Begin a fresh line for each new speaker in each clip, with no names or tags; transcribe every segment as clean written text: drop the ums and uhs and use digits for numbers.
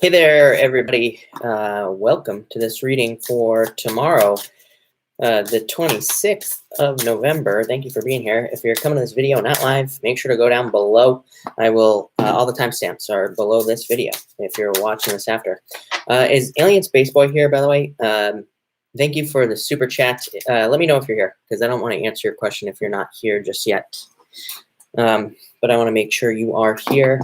Hey there, everybody. Welcome to this reading for tomorrow, the 26th of November. Thank you for being here. If you're coming to this video not live, make sure to go down below. I will, all the timestamps are below this video if you're watching this after. Is Alien Space Boy here, by the way? Thank you for the super chat. Let me know if you're here, because I don't want to answer your question if you're not here just yet. But I want to make sure you are here.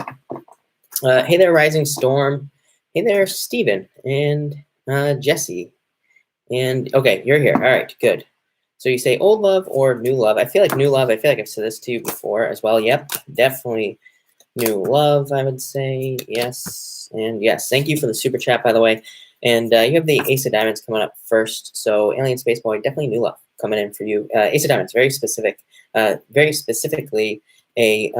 Hey there, Rising Storm. Hey there, Steven and Jesse. And okay, you're here. All right, good. So you say old love or new love. I feel like new love. I feel like I've said this to you before as well. Yep, definitely new love, I would say. Yes, and yes. Thank you for the super chat, by the way. And you have the Ace of Diamonds coming up first. So Alien Space Boy, definitely new love coming in for you. Ace of Diamonds, very specific. Very specifically a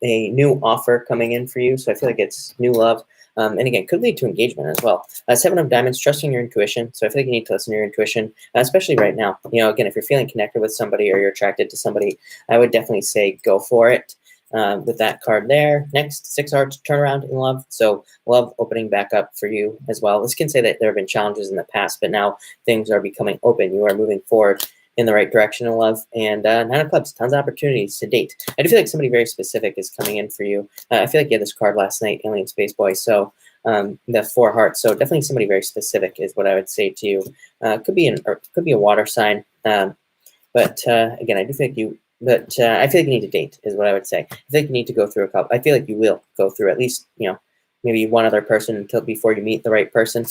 new offer coming in for you. So I feel like it's new love. And again, could lead to engagement as well. Seven of Diamonds, trusting your intuition. So I feel like you need to listen to your intuition, especially right now. You know, again, if you're feeling connected with somebody or you're attracted to somebody, I would definitely say go for it with that card there. Next, Six Hearts, turnaround in love. So love opening back up for you as well. This can say that there have been challenges in the past, but now things are becoming open. You are moving forward in the right direction in love. And Nine of Clubs, tons of opportunities to date. I do feel like somebody very specific is coming in for you. I feel like you had this card last night, Alien Space Boy. So the Four Hearts. So definitely somebody very specific is what I would say to you. Could be a water sign. But again, I do feel like you. But I feel like you need to date is what I would say. I feel like you need to go through a couple. I feel like you will go through at least maybe one other person until before you meet the right person.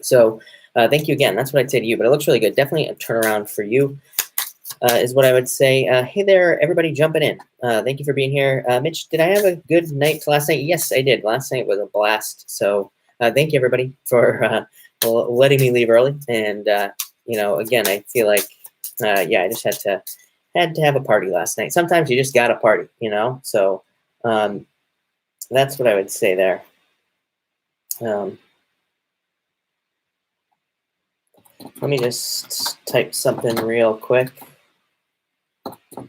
So thank you again. That's what I'd say to you. But it looks really good. Definitely a turnaround for you is what I would say. Hey there, everybody jumping in. Thank you for being here. Mitch, did I have a good night last night? Yes, I did. Last night was a blast. So thank you, everybody, for letting me leave early. And, again, I feel like, I just had to have a party last night. Sometimes you just got to party, So that's what I would say there. Let me just type something real quick. All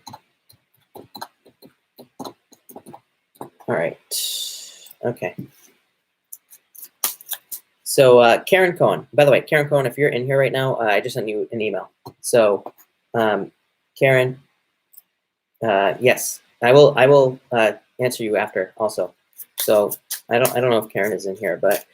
right. Okay. So Karen Cohen, by the way, Karen Cohen, if you're in here right now, I just sent you an email. So Karen, yes, I will answer you after also. So I don't know if Karen is in here, but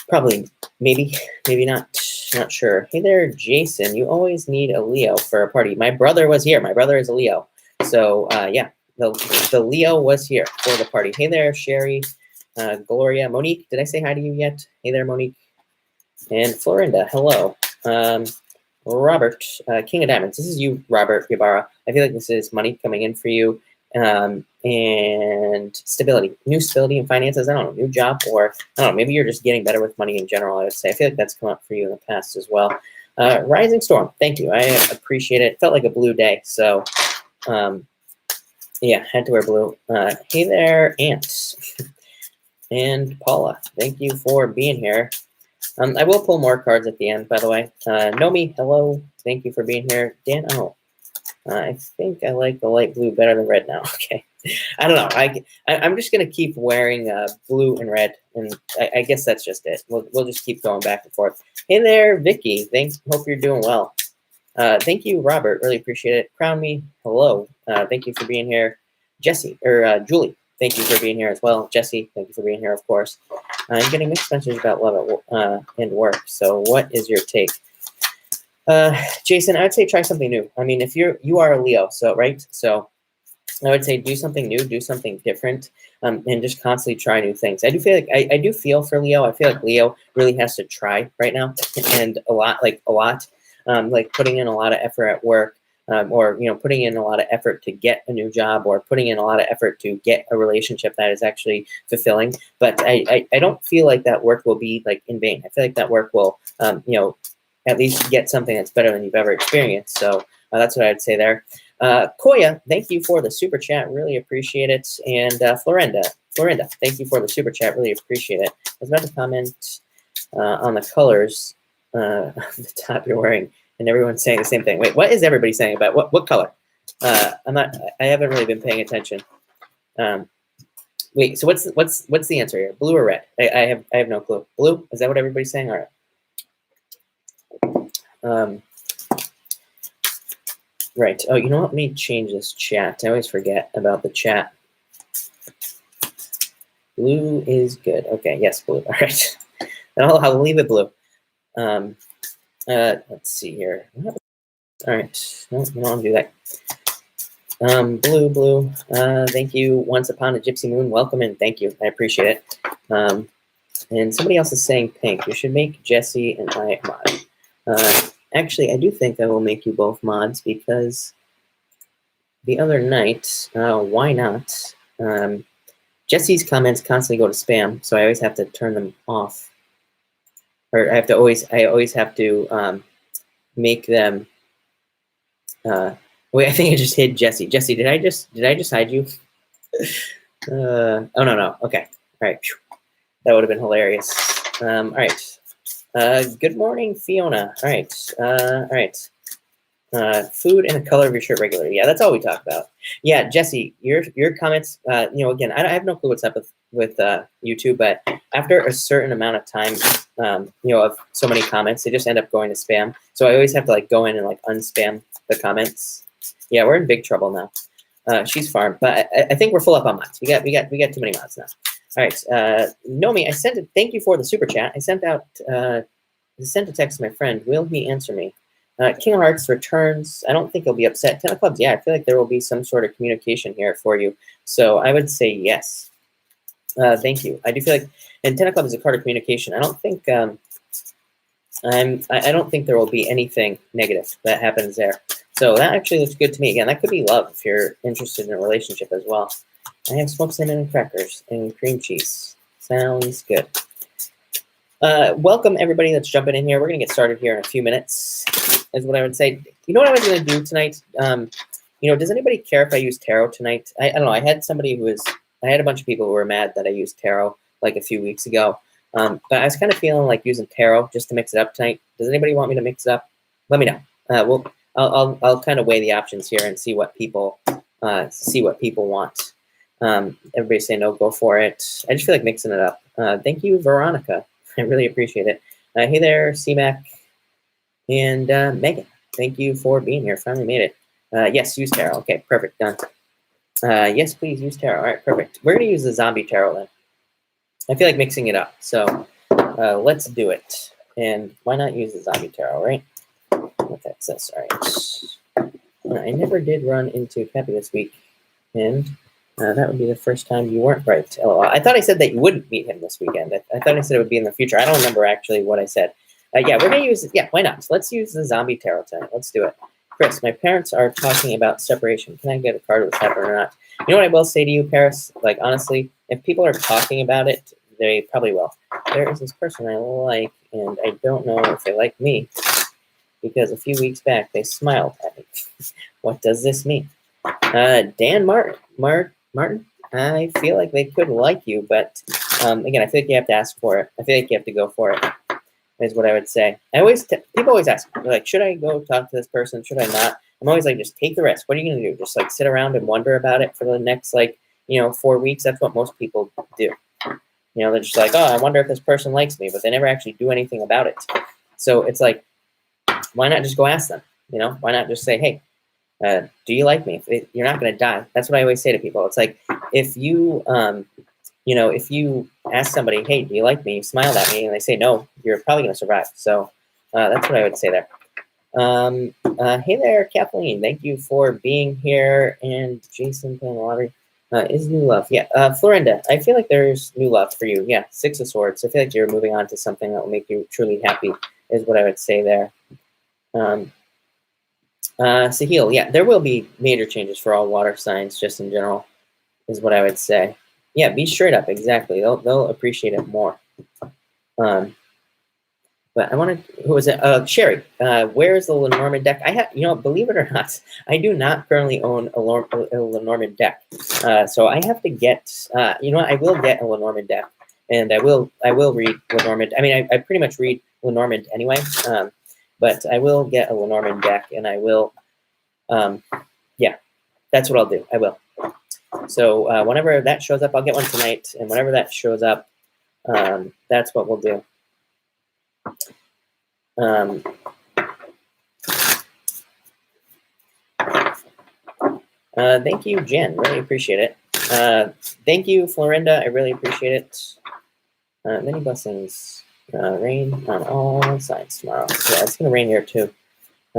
probably, maybe not sure. Hey there, Jason. You always need a Leo for a party. My brother was here. My brother is a Leo. So yeah, the Leo was here for the party. Hey there, Sherry, Gloria, Monique. Did I say hi to you yet? Hey there, Monique. And Florinda, hello. Robert, King of Diamonds. This is you, Robert Guevara. I feel like this is money coming in for you. And stability, new stability in finances. I don't know, new job, or I don't know, maybe you're just getting better with money in general. I would say I feel like that's come up for you in the past as well. Rising Storm, thank you. I appreciate it. Felt like a blue day, so yeah, had to wear blue. Hey there, Ant and Paula. Thank you for being here. I will pull more cards at the end, by the way. Nomi, hello. Thank you for being here. Dan, I think I like the light blue better than red now. Okay. I don't know. I'm just going to keep wearing blue and red, and I guess that's just it. We'll just keep going back and forth. Hey there, Vicky. Thanks. Hope you're doing well. Thank you, Robert. Really appreciate it. Crown Me. Hello. Thank you for being here. Jesse, or Julie, thank you for being here as well. Jesse, thank you for being here, of course. I'm getting mixed messages about love and work. So what is your take? Jason, I would say try something new. I mean, if you are a Leo, so right? So I would say do something new, do something different, and just constantly try new things. I do feel like I do feel for Leo. I feel like Leo really has to try right now, and a lot, like putting in a lot of effort at work, or putting in a lot of effort to get a new job, or putting in a lot of effort to get a relationship that is actually fulfilling. But I don't feel like that work will be like in vain. I feel like that work will at least get something that's better than you've ever experienced. So that's what I'd say there. Koya, thank you for the super chat. Really appreciate it. And Florinda, thank you for the super chat. Really appreciate it. I was about to comment on the colors of the top you're wearing, and everyone's saying the same thing. Wait, what is everybody saying about what color? I haven't really been paying attention. Wait, so what's the answer here? Blue or red? I have no clue. Blue? Is that what everybody's saying? All right. Right. Oh, you know what? Let me change this chat. I always forget about the chat. Blue is good. Okay. Yes, blue. All right. I'll leave it blue. Let's see here. All right. No, we don't want to do that. Blue. Thank you. Once Upon a Gypsy Moon. Welcome and thank you. I appreciate it. And somebody else is saying pink. You should make Jesse and I mod. Actually, I do think I will make you both mods because the other night, why not? Jesse's comments constantly go to spam, so I always have to turn them off. Or I always have to make them. Wait, I think I just hid Jesse. Jesse, did I just hide you? Oh no. Okay, all right. That would have been hilarious. All right. Good morning, Fiona. All right. Food and the color of your shirt regularly. Yeah, that's all we talk about. Yeah, Jesse, your comments. Again, I have no clue what's up with YouTube, but after a certain amount of time, of so many comments, they just end up going to spam. So I always have to go in and unspam the comments. Yeah, we're in big trouble now. She's farm, but I think we're full up on mods. We got too many mods now. All right, Nomi, I sent it. Thank you for the super chat. I sent a text to my friend. Will he answer me? King of Hearts returns. I don't think he'll be upset. Ten of Clubs, yeah, I feel like there will be some sort of communication here for you. So I would say yes. Thank you. I do feel like, and Ten of Clubs is a card of communication. I don't think I don't think there will be anything negative that happens there. So that actually looks good to me. Again, that could be love if you're interested in a relationship as well. I have smoked salmon and crackers and cream cheese. Sounds good. Welcome everybody that's jumping in here. We're gonna get started here in a few minutes, is what I would say. You know what I was gonna do tonight? Does anybody care if I use tarot tonight? I don't know. I had a bunch of people who were mad that I used tarot like a few weeks ago. But I was kind of feeling like using tarot just to mix it up tonight. Does anybody want me to mix it up? Let me know. I'll kind of weigh the options here and see what people want. Everybody say no, go for it. I just feel like mixing it up. Thank you, Veronica. I really appreciate it. Hey there, C-Mac and Megan. Thank you for being here. Finally made it. Yes, use tarot. Okay, perfect. Done. Yes, please use tarot. All right, perfect. We're going to use the zombie tarot then. I feel like mixing it up. So let's do it. And why not use the zombie tarot, right? What that says. All right. I never did run into Cappy this week. And that would be the first time you weren't right. LOL. I thought I said that you wouldn't meet him this weekend. I thought I said it would be in the future. I don't remember actually what I said. Yeah, we're going to use it. Yeah, why not? So let's use the zombie tarot tonight. Let's do it. Chris, my parents are talking about separation. Can I get a card with that or not? You know what I will say to you, Paris? Like, honestly, if people are talking about it, they probably will. There is this person I like, and I don't know if they like me, because a few weeks back, they smiled at me. What does this mean? Dan Martin, I feel like they could like you, but again, I feel like you have to ask for it. I feel like you have to go for it, is what I would say. People always ask me, like, should I go talk to this person? Should I not? I'm always like, just take the risk. What are you going to do? Just sit around and wonder about it for the next 4 weeks? That's what most people do. They're just like, oh, I wonder if this person likes me, but they never actually do anything about it. So it's like, why not just go ask them? Why not just say, hey, do you like me? You're not going to die. That's what I always say to people. It's like, if you, if you ask somebody, hey, do you like me? You smiled at me and they say no, you're probably going to survive. So that's what I would say there. Hey there, Kathleen. Thank you for being here. And Jason playing the lottery. Is new love. Yeah. Florinda, I feel like there's new love for you. Yeah. 6 of Swords. I feel like you're moving on to something that will make you truly happy, is what I would say there. Sahil, yeah, there will be major changes for all water signs, just in general, is what I would say. Yeah, be straight up, exactly. They'll appreciate it more. But I wanted, who was it? Sherry, where is the Lenormand deck? I have, believe it or not, I do not currently own a Lenormand deck. So I have to get, I will get a Lenormand deck, and I will read Lenormand. I mean, I pretty much read Lenormand anyway, but I will get a Lenormand deck, and I will, yeah, that's what I'll do. I will. So whenever that shows up, I'll get one tonight. And whenever that shows up, that's what we'll do. Thank you, Jen. Really appreciate it. Thank you, Florinda. I really appreciate it. Many blessings. Rain on all sides tomorrow. Yeah, it's going to rain here too.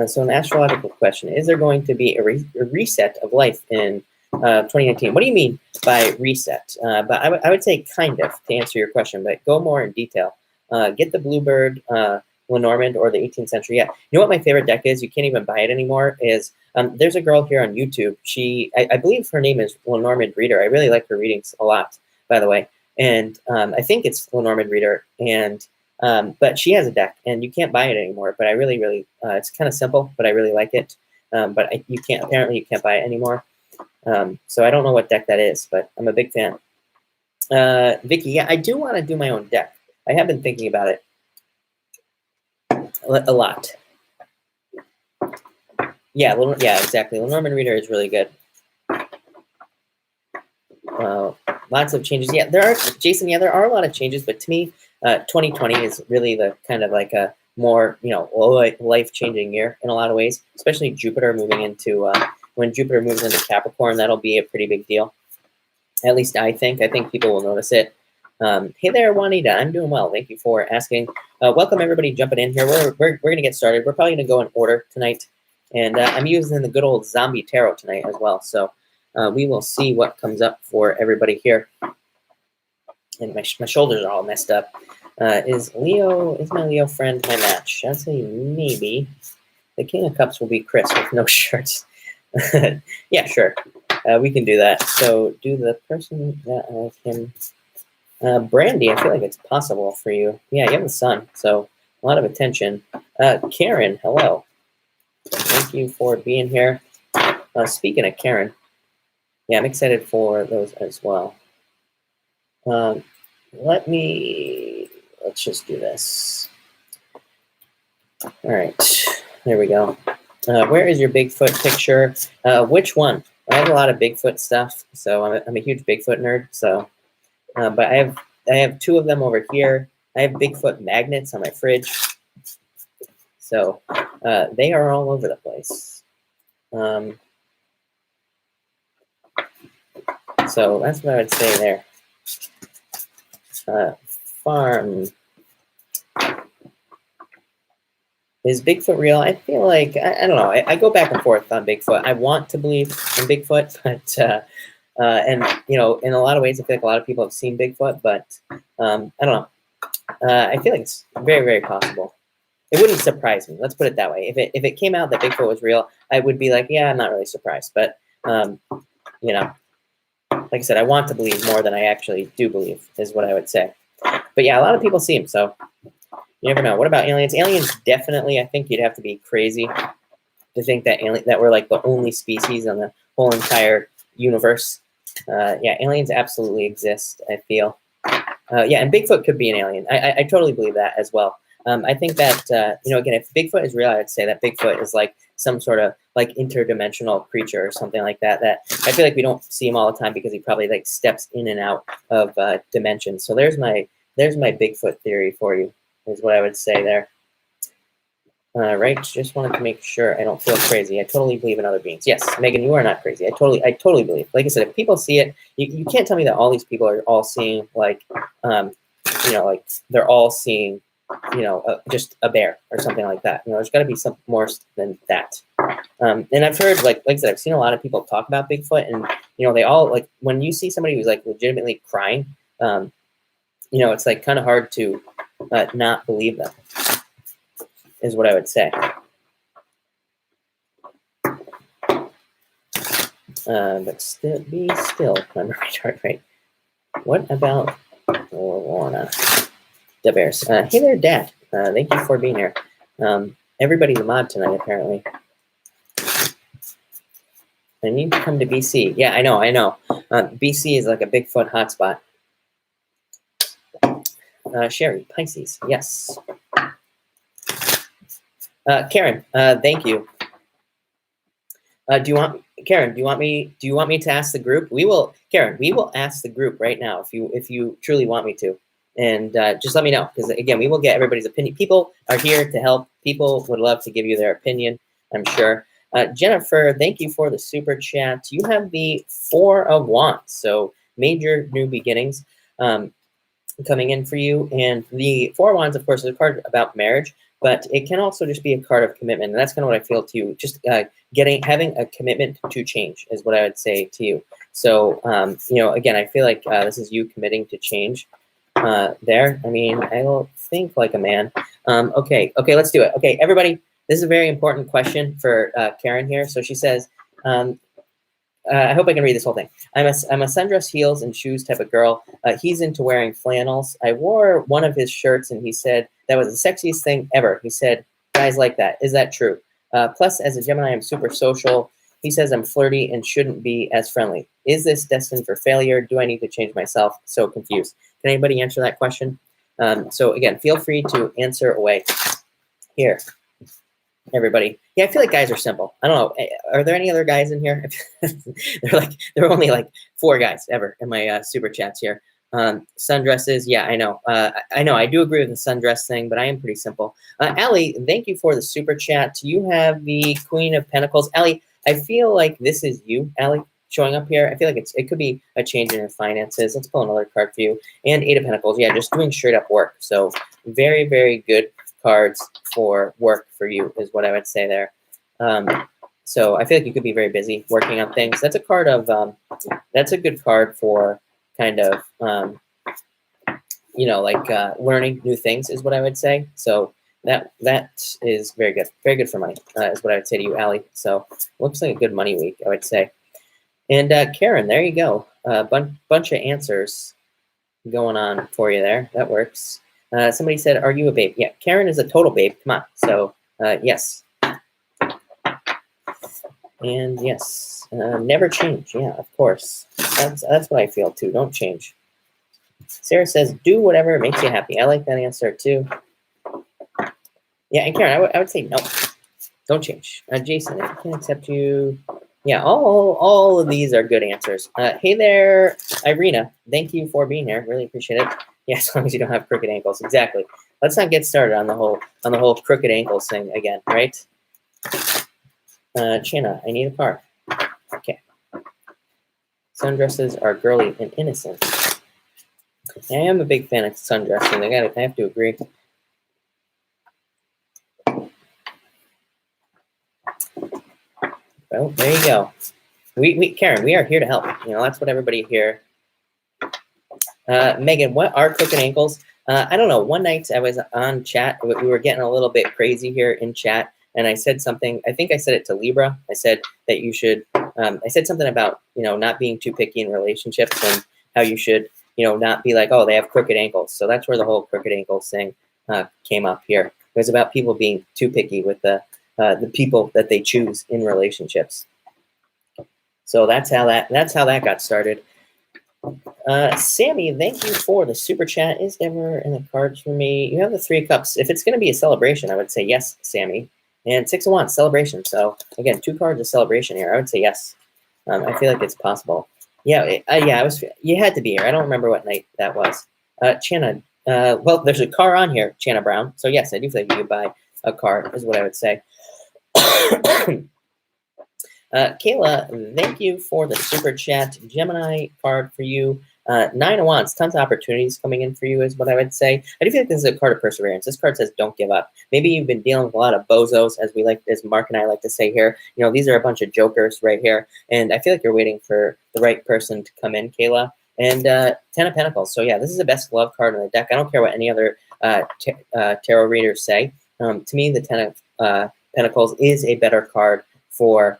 So an astrological question. Is there going to be a reset of life in 2019? What do you mean by reset? But I would say kind of, to answer your question, but go more in detail. Get the Bluebird Lenormand or the 18th century. Yeah. You know what my favorite deck is? You can't even buy it anymore. Is there's a girl here on YouTube. I believe her name is Lenormand Reader. I really like her readings a lot, by the way. And I think it's Lenormand Reader. And but she has a deck, and you can't buy it anymore. But I really, it's kind of simple, but I really like it. But apparently you can't buy it anymore. So I don't know what deck that is, but I'm a big fan. Vicky, yeah, I do want to do my own deck. I have been thinking about it a lot. Yeah, exactly. Lenormand Reader is really good. Lots of changes. Yeah, there are, Jason, yeah, there are a lot of changes, but to me, 2020 is really the kind of like a more, life-changing year in a lot of ways, especially Jupiter moving into, when Jupiter moves into Capricorn, that'll be a pretty big deal. At least I think people will notice it. Hey there, Juanita. I'm doing well. Thank you for asking. Welcome everybody jumping in here. We're going to get started. We're probably going to go in order tonight. And I'm using the good old zombie tarot tonight as well. So we will see what comes up for everybody here. And my shoulders are all messed up. Is my Leo friend my match? I'd say maybe. The King of Cups will be Chris with no shirts. Yeah, sure. We can do that. So do the person that I can... Brandy, I feel like it's possible for you. Yeah, you have the sun, so a lot of attention. Karen, hello. Thank you for being here. Speaking of Karen, yeah, I'm excited for those as well. Let's just do this. All right, there we go. Where is your Bigfoot picture? Which one? I have a lot of Bigfoot stuff, so I'm a huge Bigfoot nerd. So, but I have two of them over here. I have Bigfoot magnets on my fridge, so they are all over the place. So that's what I would say there. Farm. Is Bigfoot real? I feel like, I don't know. I go back and forth on Bigfoot. I want to believe in Bigfoot, but, and, in a lot of ways, I feel like a lot of people have seen Bigfoot, but I don't know. I feel like it's very, very possible. It wouldn't surprise me. Let's put it that way. If it came out that Bigfoot was real, I would be like, yeah, I'm not really surprised. But, like I said, I want to believe more than I actually do believe is what I would say. But yeah, a lot of people see him, so you never know. What about aliens? Aliens, definitely. I think you'd have to be crazy to think that that we're like the only species on the whole entire universe. Yeah, aliens absolutely exist, I feel. Yeah, and Bigfoot could be an alien. I totally believe that as well. I think that, again, if Bigfoot is real, I would say that Bigfoot is like some sort of like interdimensional creature or something like that. That I feel like we don't see him all the time because he probably like steps in and out of dimensions. So there's my Bigfoot theory for you, is what I would say there. Right, just wanted to make sure I don't feel crazy. I totally believe in other beings. Yes, Megan, you are not crazy. I totally believe. Like I said, if people see it, you can't tell me that all these people are all seeing like, like they're all seeing, just a bear or something like that. There's got to be something more than that. And I've heard, like I said, I've seen a lot of people talk about Bigfoot, and they all like when you see somebody who's like legitimately crying, it's like kind of hard to not believe them. Is what I would say. But be still. I'm right. What about Lorna? The Bears. Hey there, Dad. Thank you for being here. Everybody's a mod tonight, apparently. I need to come to BC. Yeah, I know. BC is like a Bigfoot hotspot. Sherry, Pisces. Yes. Karen, thank you. Do you want Karen, do you want me to ask the group? Karen, we will ask the group right now if you truly want me to. And just let me know, because again, we will get everybody's opinion. People are here to help. People would love to give you their opinion, I'm sure. Jennifer, thank you for the super chat. You have the 4 of Wands, so major new beginnings coming in for you. And the 4 of Wands, of course, is a card about marriage, but it can also just be a card of commitment. And that's kind of what I feel to you. Just having a commitment to change is what I would say to you. So, again, I feel like this is you committing to change there. I mean, I don't think like a man. Okay, let's do it. Okay, everybody, this is a very important question for Karen here. So she says, I hope I can read this whole thing. I'm a sundress, heels, and shoes type of girl. He's into wearing flannels. I wore one of his shirts, and he said that was the sexiest thing ever. He said, guys like that. Is that true? Plus, as a Gemini, I'm super social. He says I'm flirty and shouldn't be as friendly. Is this destined for failure? Do I need to change myself? So confused. Can anybody answer that question? So again, feel free to answer away here. Everybody. Yeah, I feel like guys are simple. I don't know. Are there any other guys in here? there are only like 4 guys ever in my super chats here. Sundresses. Yeah, I know. I do agree with the sundress thing, but I am pretty simple. Allie, thank you for the super chat. You have the Queen of Pentacles. Allie, I feel like this is you, Allie, showing up here. I feel like it could be a change in your finances. Let's pull another card for you. And 8 of Pentacles. Yeah, just doing straight up work. So very, very good cards for work for you is what I would say there. So I feel like you could be very busy working on things. That's a card of that's a good card for kind of learning new things is what I would say. So that is very good for money is what I would say to you, Allie. So looks like a good money week, I would say. And Karen, there you go. Bunch of answers going on for you there. That works. Somebody said, are you a babe? Yeah, Karen is a total babe. Come on. So, yes. And yes, never change. Yeah, of course. That's what I feel too. Don't change. Sarah says, do whatever makes you happy. I like that answer too. Yeah, and Karen, I would say no. Don't change. Jason, if I can accept you. Yeah, all of these are good answers. Hey there, Irina. Thank you for being here. Really appreciate it. Yeah, as long as you don't have crooked ankles. Exactly. Let's not get started on the whole crooked ankles thing again, right? Chana, I need a card. Okay. Sundresses are girly and innocent. I am a big fan of sundressing. I have to agree. Well, there you go. Karen, we are here to help. That's what everybody here. Megan, what are crooked ankles? I don't know. One night I was on chat. We were getting a little bit crazy here in chat, and I said something. I think I said it to Libra. I said that you should. I said something about not being too picky in relationships and how you should not be like, oh, they have crooked ankles. So that's where the whole crooked ankles thing came up here. It was about people being too picky with the people that they choose in relationships. So that's how that got started. Sammy, thank you for the super chat. Is ever in the cards for me? You have the 3 of Cups. If it's going to be a celebration, I would say yes, Sammy. And 6 of Wands, celebration. So again, 2 cards of celebration here. I would say yes. I feel like it's possible. Yeah, you had to be here. I don't remember what night that was. Chana, well, there's a car on here, Chana Brown. So yes, I do think you could buy a car, is what I would say. Kayla, thank you for the super chat. Gemini card for you. 9 of Wands, tons of opportunities coming in for you is what I would say. I do feel like this is a card of perseverance. This card says don't give up. Maybe you've been dealing with a lot of bozos, as Mark and I like to say here. These are a bunch of jokers right here. And I feel like you're waiting for the right person to come in, Kayla. And 10 of Pentacles. So yeah, this is the best love card in the deck. I don't care what any other tarot readers say. To me, the 10 of Pentacles is a better card for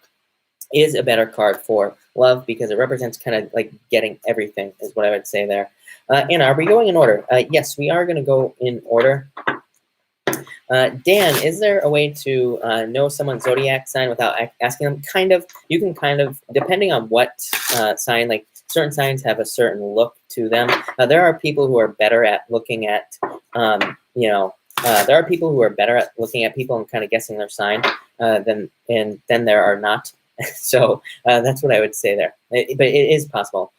love because it represents kind of like getting everything is what I would say there. Anna, are we going in order? Yes, we are going to go in order. Dan, is there a way to know someone's zodiac sign without asking them? Kind of. You can kind of, depending on what sign, like certain signs have a certain look to them. There are people who are better at looking at, there are people who are better at looking at people and kind of guessing their sign than there are not. So that's what I would say there. But it is possible.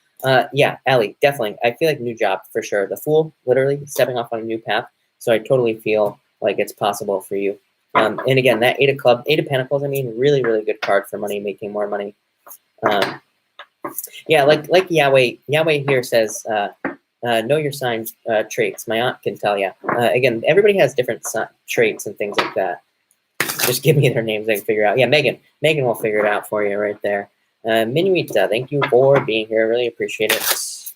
Yeah, Allie, definitely. I feel like new job for sure. The Fool, literally stepping off on a new path. So I totally feel like it's possible for you. And again, that Eight of Pentacles, I mean, really, really good card for money, making more money. Yeah, like Yahweh here says, know your sign traits. My aunt can tell you. Again, everybody has different traits and things like that. Just give me their names, I can figure out. Yeah, Megan will figure it out for you right there. Minuita, thank you for being here. Really appreciate it.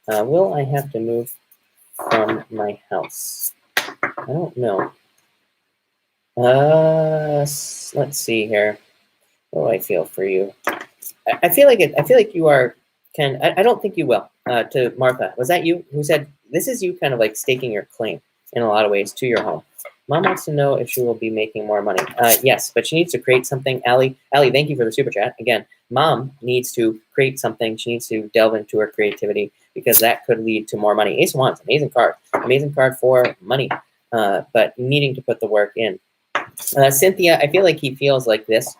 Will I have to move from my house? I don't know. Let's see here. What do I feel for you? I feel like you are. I don't think you will. To Martha, was that you who said this is you kind of like staking your claim in a lot of ways to your home? Mom wants to know if she will be making more money. Yes, but she needs to create something. Allie, thank you for the super chat. Again, Mom needs to create something. She needs to delve into her creativity because that could lead to more money. Ace of Wands, amazing card for money, but needing to put the work in. Cynthia, I feel like he feels like this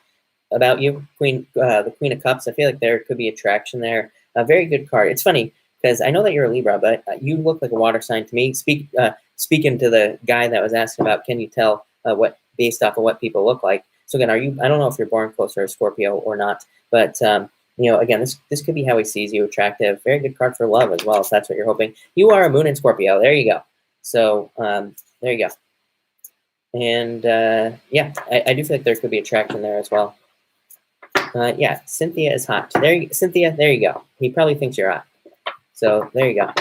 about you, the Queen of Cups. I feel like there could be attraction there. A very good card. It's funny because I know that you're a Libra, but you look like a water sign to me. Speaking to the guy that was asking about, can you tell what based off of what people look like? So again, I don't know if you're born closer to Scorpio or not, but again, this could be how he sees you, attractive. Very good card for love as well, if that's what you're hoping. You are a Moon in Scorpio. There you go. So there you go. And yeah, I do feel like there could be attraction there as well. Yeah, Cynthia is hot. Cynthia, there you go. He probably thinks you're hot. So there you go.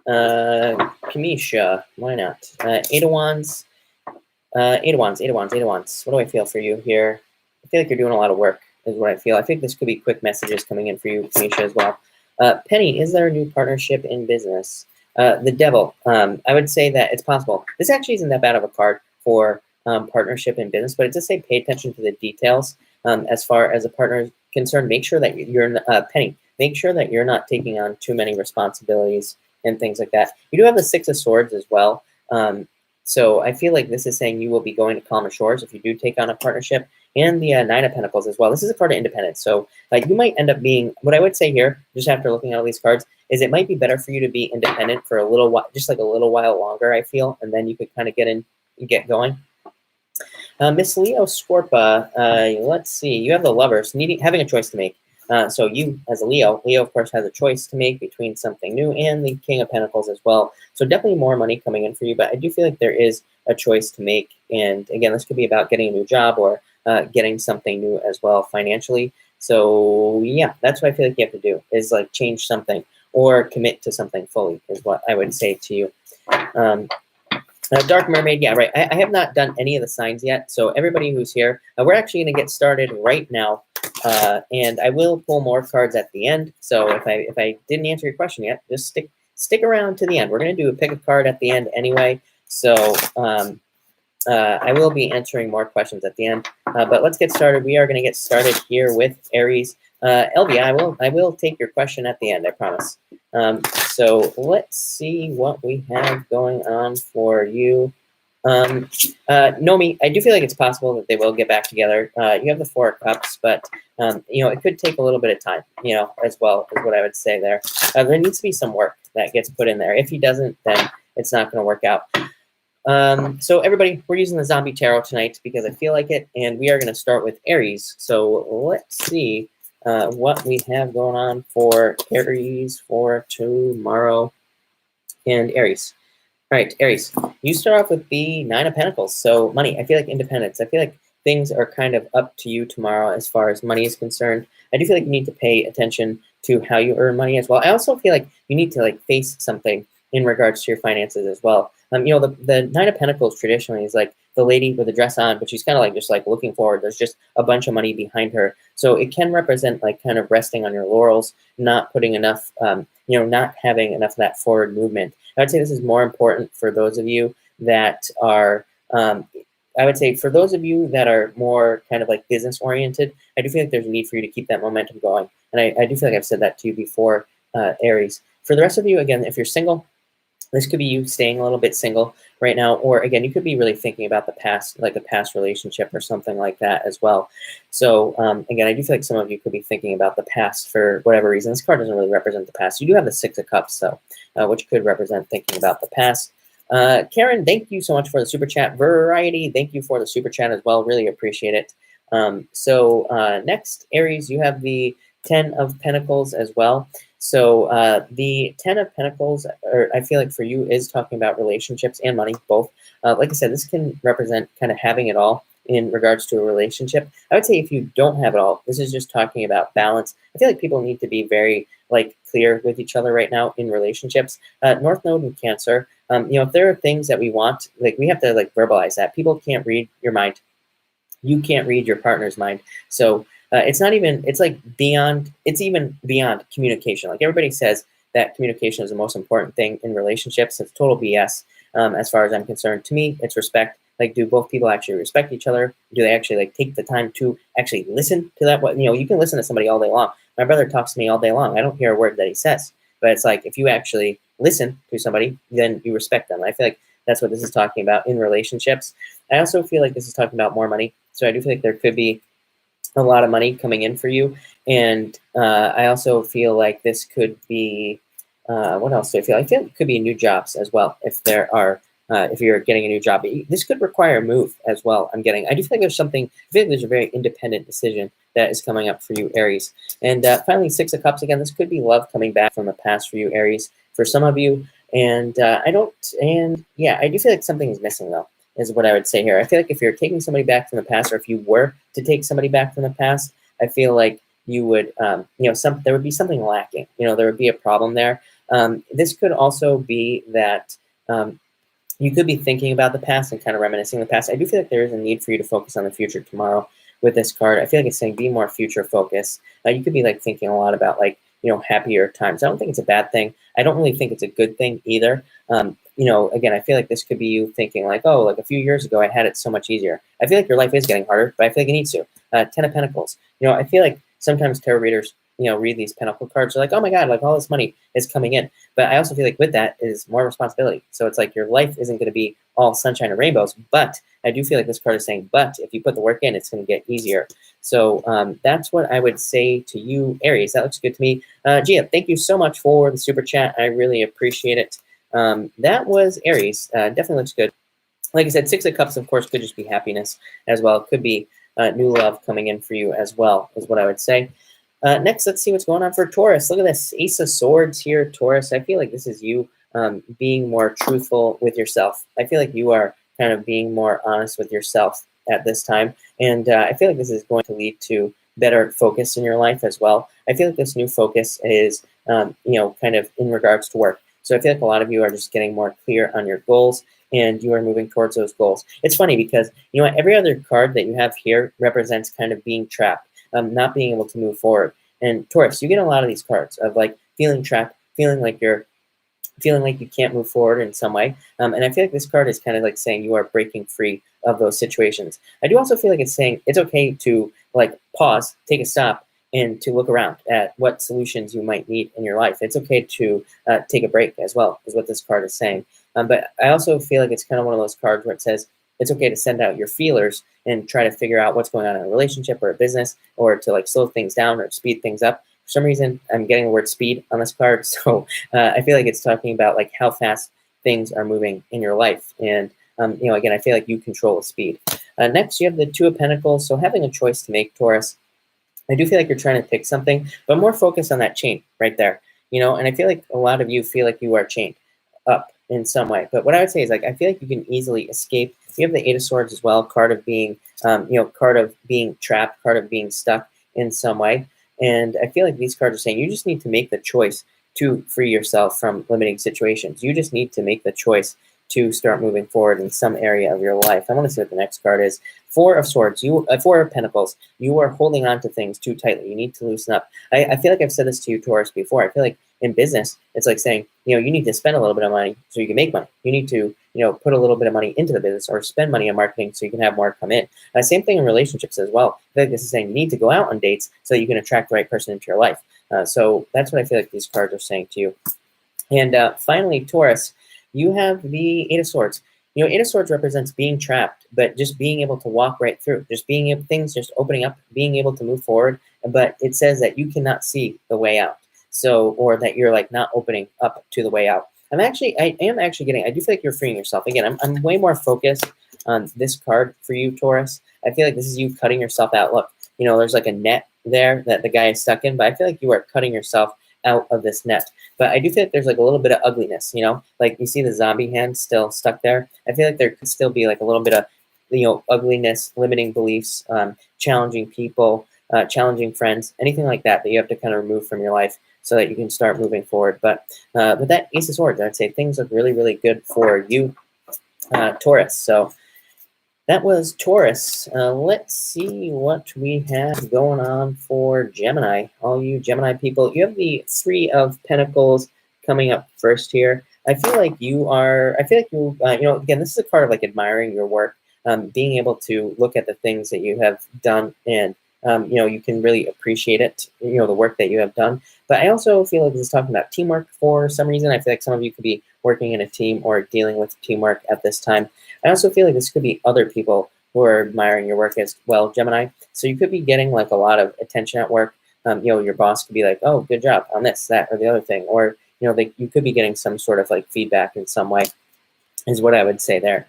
Kamisha, why not? Eight of Wands. What do I feel for you here? I feel like you're doing a lot of work, is what I feel. I think this could be quick messages coming in for you, Kamisha, as well. Penny, is there a new partnership in business? The Devil. I would say that it's possible. This actually isn't that bad of a card for partnership in business, but it does say pay attention to the details. As far as a partner is concerned, make sure that you're Penny. Make sure that you're not taking on too many responsibilities and things like that. You do have the Six of Swords as well. So I feel like this is saying you will be going to calmer shores if you do take on a partnership, and the Nine of Pentacles as well. This is a card of independence. So you might end up being, what I would say here, just after looking at all these cards, is it might be better for you to be independent for a little while, just like a little while longer, I feel, and then you could kind of get going. Miss Leo Scorpa, let's see. You have the Lovers, having a choice to make. So you, as a Leo, of course, has a choice to make between something new and the King of Pentacles as well. So definitely more money coming in for you, but I do feel like there is a choice to make. And again, this could be about getting a new job or getting something new as well financially. So yeah, that's what I feel like you have to do, is like change something or commit to something fully, is what I would say to you. Dark Mermaid, yeah, right. I have not done any of the signs yet. So everybody who's here, we're actually going to get started right now. And I will pull more cards at the end. So if I didn't answer your question yet, just stick around to the end. We're going to do a pick a card at the end anyway. So I will be answering more questions at the end. But let's get started. We are going to get started here with Aries. Elvia, I will take your question at the end, I promise. So let's see what we have going on for you. Nomi, I do feel like it's possible that they will get back together. You have the Four of Cups, but it could take a little bit of time, as well, is what I would say there. There needs to be some work that gets put in there. If he doesn't, then it's not going to work out. So everybody, we're using the Zombie Tarot tonight because I feel like it, and we are going to start with Aries. So let's see what we have going on for Aries for tomorrow. And Aries. All right, Aries, you start off with the Nine of Pentacles. So money, I feel like independence. I feel like things are kind of up to you tomorrow as far as money is concerned. I do feel like you need to pay attention to how you earn money as well. I also feel like you need to face something in regards to your finances as well. The Nine of Pentacles traditionally is like the lady with the dress on, but she's kind of just looking forward. There's just a bunch of money behind her. So it can represent kind of resting on your laurels, not putting enough, not having enough of that forward movement. I would say this is more important for those of you that are, I would say for those of you that are more kind of business oriented, I do feel like there's a need for you to keep that momentum going. And I do feel like I've said that to you before, Aries. For the rest of you, again, if you're single, This could be you staying a little bit single right now, or again, you could be really thinking about the past, like a past relationship or something like that as well. So again, I do feel like some of you could be thinking about the past for whatever reason. This card doesn't really represent the past. You do have the Six of Cups, though, which could represent thinking about the past. Karen, thank you so much for the super chat. Variety, thank you for the super chat as well. Really appreciate it. Next, Aries, you have the Ten of Pentacles as well. So the Ten of Pentacles, or I feel like for you, is talking about relationships and money, both. Like I said, this can represent kind of having it all in regards to a relationship. I would say if you don't have it all, this is just talking about balance. I feel like people need to be very clear with each other right now in relationships. North Node and Cancer, if there are things that we want, we have to verbalize that. People can't read your mind. You can't read your partner's mind. So it's not even, it's beyond, it's even beyond communication. Everybody says that communication is the most important thing in relationships. It's total BS as far as I'm concerned. To me, it's respect. Do both people actually respect each other? Do they actually take the time to actually listen to that? You can listen to somebody all day long. My brother talks to me all day long. I don't hear a word that he says. But it's if you actually listen to somebody, then you respect them. I feel like that's what this is talking about in relationships. I also feel like this is talking about more money. So I do feel like there could be a lot of money coming in for you. And I also feel like this could be, what else do I feel? I feel it could be new jobs as well. If there are, if you're getting a new job, this could require a move as well. I do feel like there's something, I feel like there's a very independent decision that is coming up for you, Aries. And finally, Six of Cups, again, this could be love coming back from the past for you, Aries, for some of you. And I do feel like something is missing though, is what I would say here. I feel like if you're taking somebody back from the past, or if you were to take somebody back from the past, I feel like you would, there would be something lacking. There would be a problem there. This could also be that you could be thinking about the past and kind of reminiscing the past. I do feel like there is a need for you to focus on the future tomorrow with this card. I feel like it's saying be more future focused. You could be thinking a lot about happier times. I don't think it's a bad thing. I don't really think it's a good thing either. Again, I feel like this could be you thinking a few years ago, I had it so much easier. I feel like your life is getting harder, but I feel like it needs to. Ten of Pentacles. I feel like sometimes tarot readers, read these Pentacle cards. They're oh my God, all this money is coming in. But I also feel like with that is more responsibility. So it's your life isn't going to be all sunshine and rainbows. But I do feel like this card is saying, but if you put the work in, it's going to get easier. So that's what I would say to you, Aries. That looks good to me. Gia, thank you so much for the super chat. I really appreciate it. That was Aries. Definitely looks good. Like I said, Six of Cups, of course, could just be happiness as well. It could be new love coming in for you as well, is what I would say. Next, let's see what's going on for Taurus. Look at this Ace of Swords here, Taurus. I feel like this is you being more truthful with yourself. I feel like you are kind of being more honest with yourself at this time. And I feel like this is going to lead to better focus in your life as well. I feel like this new focus is, kind of in regards to work. So I feel like a lot of you are just getting more clear on your goals and you are moving towards those goals. It's funny because, every other card that you have here represents kind of being trapped. Not being able to move forward. And Taurus, you get a lot of these cards of feeling trapped, feeling like you can't move forward in some way. And I feel like this card is kind of saying you are breaking free of those situations. I do also feel like it's saying it's okay to pause, take a stop, and to look around at what solutions you might need in your life. It's okay to take a break as well, is what this card is saying. But I also feel like it's kind of one of those cards where it says, it's okay to send out your feelers and try to figure out what's going on in a relationship or a business, or to slow things down or speed things up. For some reason, I'm getting the word speed on this card. So I feel like it's talking about how fast things are moving in your life. And, again, I feel like you control the speed. Next, you have the Two of Pentacles. So having a choice to make, Taurus. I do feel like you're trying to pick something, but more focus on that chain right there. And I feel like a lot of you feel like you are chained up in some way. But what I would say is I feel like you can easily escape. You have the Eight of Swords as well, card of being, card of being trapped, card of being stuck in some way. And I feel like these cards are saying you just need to make the choice to free yourself from limiting situations. You just need to make the choice to start moving forward in some area of your life. I want to see what the next card is. Four of Swords, Four of Pentacles. You are holding on to things too tightly. You need to loosen up. I feel like I've said this to you, Taurus, before. I feel like in business, it's saying, you need to spend a little bit of money so you can make money. You need to, put a little bit of money into the business or spend money on marketing so you can have more come in. Same thing in relationships as well. I feel like this is saying you need to go out on dates so that you can attract the right person into your life. So that's what I feel like these cards are saying to you. And finally, Taurus, you have the Eight of Swords. You know, Eight of Swords represents being trapped, but just being able to walk right through, just being able, things just opening up, being able to move forward. But it says that you cannot see the way out. So, or that you're like not opening up to the way out. I am actually getting, I do feel like you're freeing yourself. Again, I'm way more focused on this card for you, Taurus. I feel like this is you cutting yourself out. Look, you know, there's like a net there that the guy is stuck in, but I feel like you are cutting yourself out of this net. But I do feel like there's like a little bit of ugliness, you know, like you see the zombie hand still stuck there. I feel like there could still be like a little bit of, you know, ugliness, limiting beliefs, challenging people, challenging friends, anything like that that you have to kind of remove from your life so that you can start moving forward. But with that Ace of Swords, I'd say things look really, really good for you, Taurus. So that was Taurus. Let's see what we have going on for Gemini. All you Gemini people, you have the Three of Pentacles coming up first here. I feel like you are, you know, again, this is a card of like admiring your work, being able to look at the things that you have done and, you know, you can really appreciate it, you know, the work that you have done. But I also feel like this is talking about teamwork for some reason. I feel like some of you could be working in a team or dealing with teamwork at this time. I also feel like this could be other people who are admiring your work as well, Gemini. So you could be getting like a lot of attention at work. You know, your boss could be like, oh, good job on this, that, or the other thing. Or, you know, you could be getting some sort of like feedback in some way is what I would say there.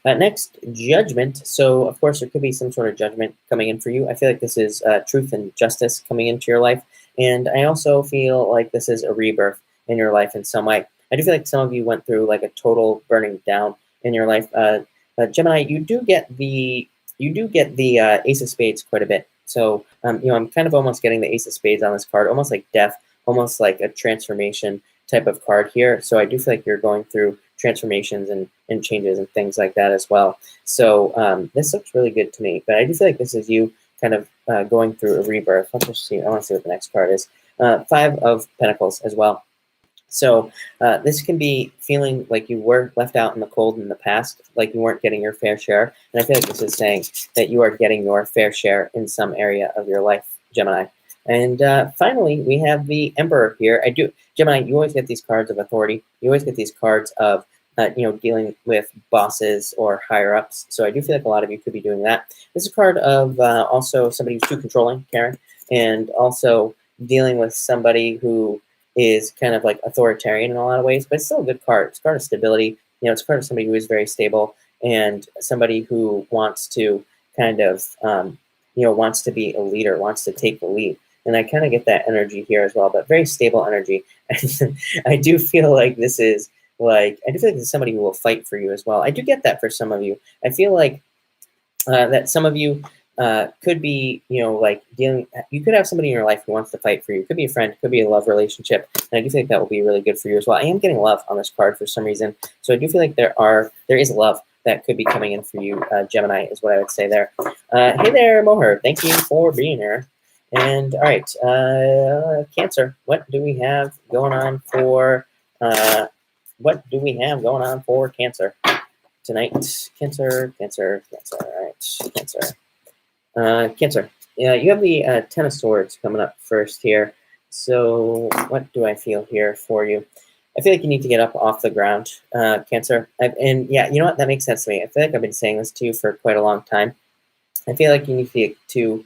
Next, Judgment. So, of course, there could be some sort of judgment coming in for you. I feel like this is truth and justice coming into your life. And I also feel like this is a rebirth in your life in some way. I do feel like some of you went through like a total burning down in your life. Gemini, you do get the Ace of Spades quite a bit. So, you know, I'm kind of almost getting the Ace of Spades on this card, almost like death, almost like a transformation type of card here. So I do feel like you're going through transformations and changes and things like that as well. So this looks really good to me. But I do feel like this is you kind of going through a rebirth. Let's just see. I want to see what the next card is. Five of Pentacles as well. So this can be feeling like you were left out in the cold in the past, like you weren't getting your fair share. And I feel like this is saying that you are getting your fair share in some area of your life, Gemini. And finally, we have the Emperor here. Gemini, you always get these cards of authority. You always get these cards of, you know, dealing with bosses or higher ups. So I do feel like a lot of you could be doing that. This is a card of also somebody who's too controlling, Karen, and also dealing with somebody who is kind of like authoritarian in a lot of ways, but it's still a good card. It's a card of stability. You know, it's a card of somebody who is very stable and somebody who wants to kind of, you know, wants to be a leader, wants to take the lead. And I kind of get that energy here as well, but very stable energy. I do feel like this is like, I do feel like this is somebody who will fight for you as well. I do get that for some of you. I feel like that some of you could be, you know, like you could have somebody in your life who wants to fight for you. It could be a friend, it could be a love relationship. And I do think that will be really good for you as well. I am getting love on this card for some reason. So I do feel like there is love that could be coming in for you, Gemini, is what I would say there. Hey there, Moher. Thank you for being here. And all right, Cancer, what do we have going on for Cancer tonight? Cancer. All right, Cancer. Cancer. Yeah, you have the Ten of Swords coming up first here. So what do I feel here for you? I feel like you need to get up off the ground, Cancer. And yeah, you know what? That makes sense to me. I feel like I've been saying this to you for quite a long time. I feel like you need to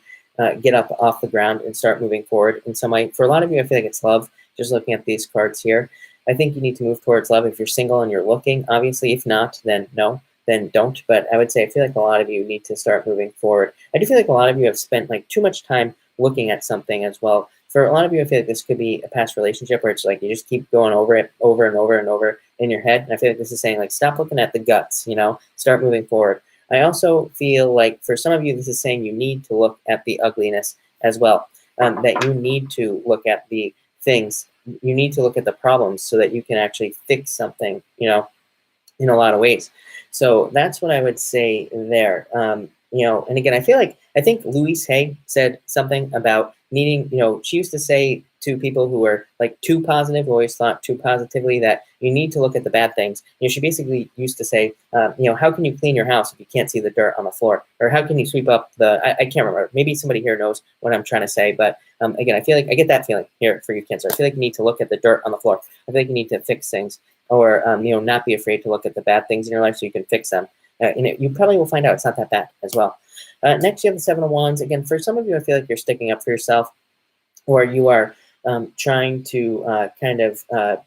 get up off the ground and start moving forward in some way. For a lot of you, I feel like it's love. Just looking at these cards here, I think you need to move towards love if you're single and you're looking. Obviously, if not, then no, then don't. But I would say I feel like a lot of you need to start moving forward. I do feel like a lot of you have spent like too much time looking at something as well. For a lot of you, I feel like this could be a past relationship where it's like you just keep going over it over and over and over in your head. And I feel like this is saying like stop looking at the guts, you know, start moving forward. I also feel like for some of you, this is saying you need to look at the ugliness as well, that you need to look at the things. You need to look at the problems so that you can actually fix something, you know, in a lot of ways. So that's what I would say there. You know, and again, I think Louise Hay said something about needing, you know, she used to say to people who are like too positive, who always thought too positively that you need to look at the bad things. She basically used to say, how can you clean your house if you can't see the dirt on the floor? Or how can you sweep up I can't remember. Maybe somebody here knows what I'm trying to say. But again, I feel like I get that feeling here for you, Cancer. I feel like you need to look at the dirt on the floor. I feel like you need to fix things, or not be afraid to look at the bad things in your life so you can fix them. And you probably will find out it's not that bad as well. Next, you have the Seven of Wands. Again, for some of you, I feel like you're sticking up for yourself, or you are trying to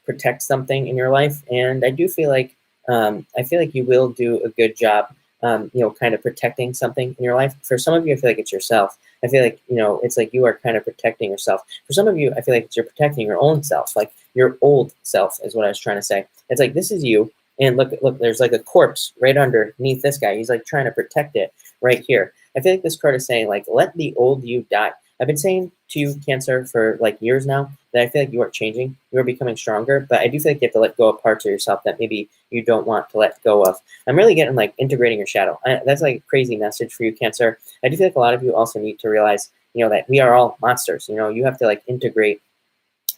protect something in your life. And I do feel like you will do a good job, kind of protecting something in your life. For some of you, I feel like it's yourself. I feel like, it's like you are kind of protecting yourself. For some of you, I feel like you're protecting your own self, like your old self is what I was trying to say. It's like, this is you. And look, there's like a corpse right underneath this guy. He's like trying to protect it right here. I feel like this card is saying, like, let the old you die. I've been saying to you, Cancer, for like years now that I feel like you are changing. You are becoming stronger, but I do feel like you have to let go of parts of yourself that maybe you don't want to let go of. I'm really getting like integrating your shadow. That's like a crazy message for you, Cancer. I do feel like a lot of you also need to realize, that we are all monsters. You have to like integrate,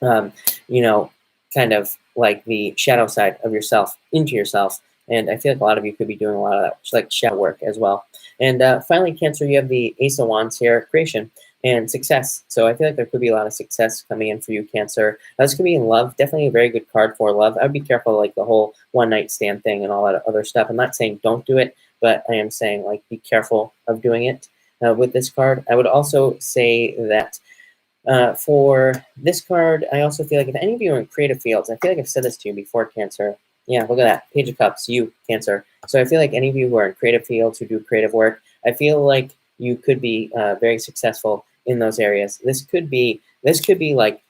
kind of like the shadow side of yourself into yourself. And I feel like a lot of you could be doing a lot of that, like shadow work as well. And finally, Cancer, you have the Ace of Wands here, creation and success. So I feel like there could be a lot of success coming in for you, Cancer. This could be in love. Definitely a very good card for love. I would be careful, like the whole one night stand thing and all that other stuff. I'm not saying don't do it, but I am saying like be careful of doing it with this card. I would also say that for this card, I also feel like if any of you are in creative fields, I feel like I've said this to you before, Cancer. Yeah, look at that. Page of Cups, you, Cancer. So I feel like any of you who are in creative fields, who do creative work, I feel like you could be very successful in those areas. This could be like,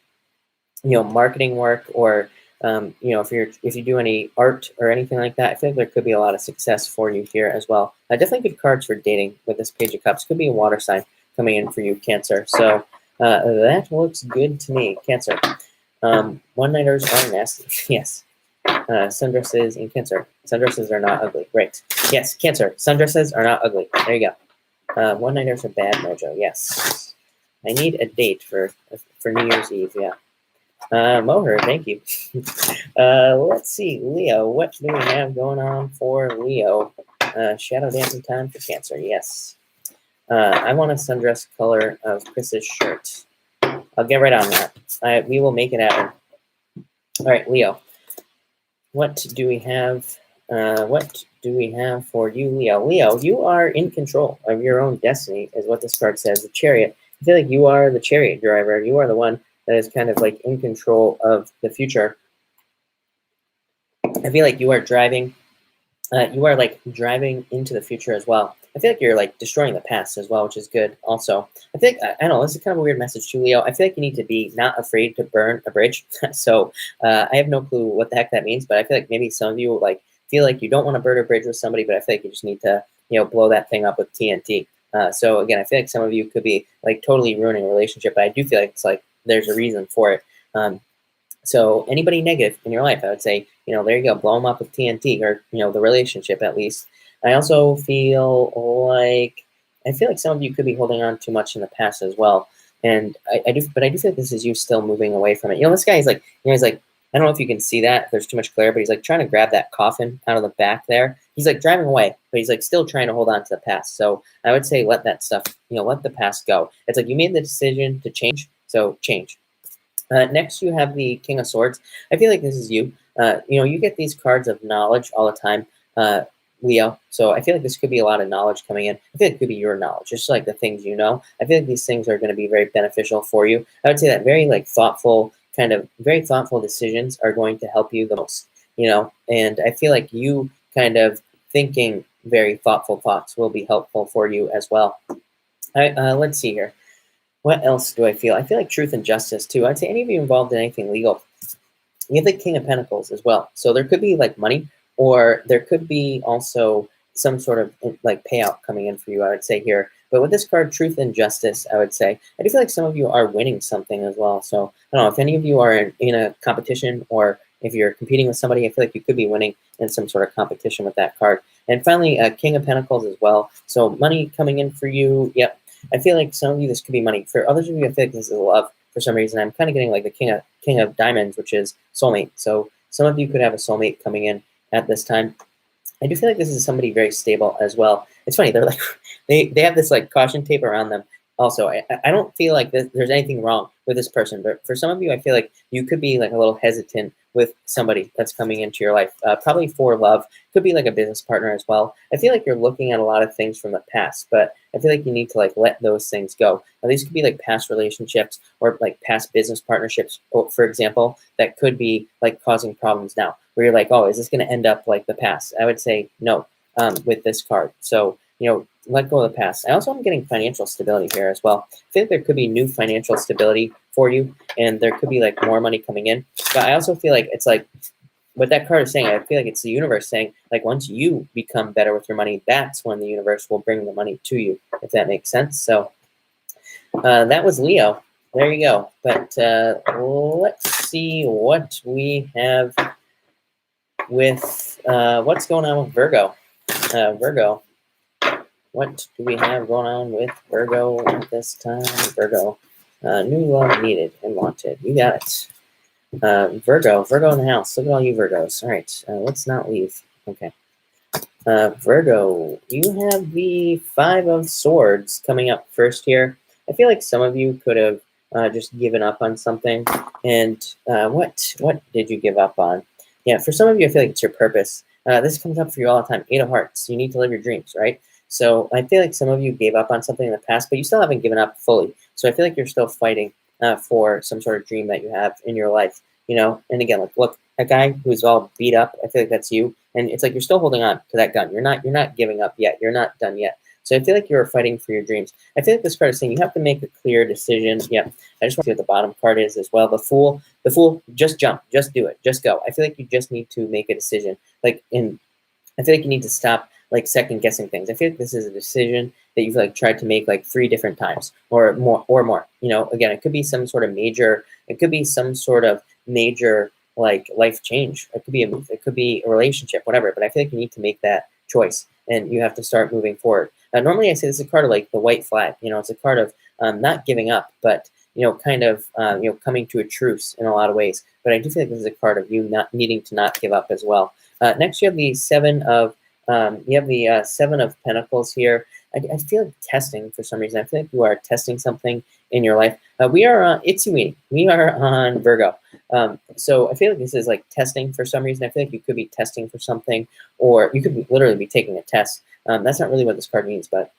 marketing work, or if you do any art or anything like that. I feel like there could be a lot of success for you here as well. Definitely good cards for dating with this Page of Cups. Could be a water sign coming in for you, Cancer. So that looks good to me, Cancer. One-nighters are nasty. Yes. Sundresses in Cancer. Sundresses are not ugly. Great. Yes, Cancer. Sundresses are not ugly. There you go. One-nighters are bad mojo. Yes. I need a date for New Year's Eve. Yeah. Moher, thank you. Let's see, Leo. What do we have going on for Leo? Shadow dancing time for Cancer. Yes. I want a sundress color of Chris's shirt. I'll get right on that. We will make it happen. All right, Leo. What do we have? What do we have for you, Leo? Leo, you are in control of your own destiny, is what this card says. The Chariot. I feel like you are the chariot driver. You are the one that is kind of like in control of the future. I feel like you are driving. You are like driving into the future as well. I feel like you're like destroying the past as well, which is good. Also, I think I don't know. This is kind of a weird message to Leo. I feel like you need to be not afraid to burn a bridge. So I have no clue what the heck that means, but I feel like maybe some of you like feel like you don't want to burn a bridge with somebody, but I feel like you just need to blow that thing up with TNT. So again, I feel like some of you could be like totally ruining a relationship, but I do feel like it's like there's a reason for it. So anybody negative in your life, I would say, there you go, blow them up with TNT, or, the relationship at least. I also feel like some of you could be holding on too much in the past as well. And I do feel like this is you still moving away from it. This guy is like, he's like, I don't know if you can see that, if there's too much glare, but he's like trying to grab that coffin out of the back there. He's like driving away, but he's like still trying to hold on to the past. So I would say let that stuff, let the past go. It's like you made the decision to change, so change. Next, you have the King of Swords. I feel like this is you. You get these cards of knowledge all the time, Leo. So I feel like this could be a lot of knowledge coming in. I feel like it could be your knowledge, just like the things you know. I feel like these things are going to be very beneficial for you. I would say that very thoughtful decisions are going to help you the most, and I feel like you kind of thinking very thoughtful thoughts will be helpful for you as well. All right, let's see here. What else do I feel? I feel like truth and justice too. I'd say any of you involved in anything legal. You have the King of Pentacles as well. So there could be like money, or there could be also some sort of like payout coming in for you, I would say here. But with this card, truth and justice, I would say, I do feel like some of you are winning something as well. So I don't know if any of you are in a competition, or if you're competing with somebody, I feel like you could be winning in some sort of competition with that card. And finally, King of Pentacles as well. So money coming in for you. Yep. I feel like some of you, this could be money. For others of you, I feel like this is love. for some reason. I'm kind of getting like the king of diamonds, which is soulmate. So some of you could have a soulmate coming in at this time. I do feel like this is somebody very stable as well. It's funny, they're like, they have this like caution tape around them. Also, I don't feel like there's anything wrong with this person, but for some of you, I feel like you could be like a little hesitant with somebody that's coming into your life, probably for love, could be like a business partner as well. I feel like you're looking at a lot of things from the past, but I feel like you need to like let those things go. Now, these could be like past relationships or like past business partnerships, for example, that could be like causing problems now, where you're like, oh, is this going to end up like the past? I would say no with this card. So, let go of the past. I also am getting financial stability here as well. I feel like there could be new financial stability for you, and there could be like more money coming in. But I also feel like it's like what that card is saying. I feel like it's the universe saying, like, once you become better with your money, that's when the universe will bring the money to you, if that makes sense. So that was Leo. There you go. But let's see what we have with what's going on with Virgo. Virgo. What do we have going on with Virgo at this time? Virgo, new love needed and wanted. You got it. Virgo in the house. Look at all you Virgos. All right, let's not leave. Okay. Virgo, you have the 5 of Swords coming up first here. I feel like some of you could have just given up on something. And what did you give up on? Yeah, for some of you, I feel like it's your purpose. This comes up for you all the time. 8 of Hearts. You need to live your dreams, right? So I feel like some of you gave up on something in the past, but you still haven't given up fully. So I feel like you're still fighting for some sort of dream that you have in your life, And again, like, look, a guy who's all beat up, I feel like that's you. And it's like you're still holding on to that gun. You're not giving up yet. You're not done yet. So I feel like you're fighting for your dreams. I feel like this card is saying you have to make a clear decision. Yeah, I just want to see what the bottom card is as well. The Fool, just jump, just do it, just go. I feel like you just need to make a decision. I feel like you need to stop like second guessing things. I feel like this is a decision that you've like tried to make like 3 different times or more. Again, it could be some sort of major, like life change. It could be a move, it could be a relationship, whatever. But I feel like you need to make that choice and you have to start moving forward. Normally I say this is a card of like the white flag. It's a card of not giving up, but coming to a truce in a lot of ways. But I do feel like this is a card of you not needing to not give up as well. Next, you have the 7 of 7 of Pentacles here. I feel like testing for some reason. I feel like you are testing something in your life. We are we are on Virgo. So I feel like this is like testing for some reason. I feel like you could be testing for something, or you could literally be taking a test. That's not really what this card means, but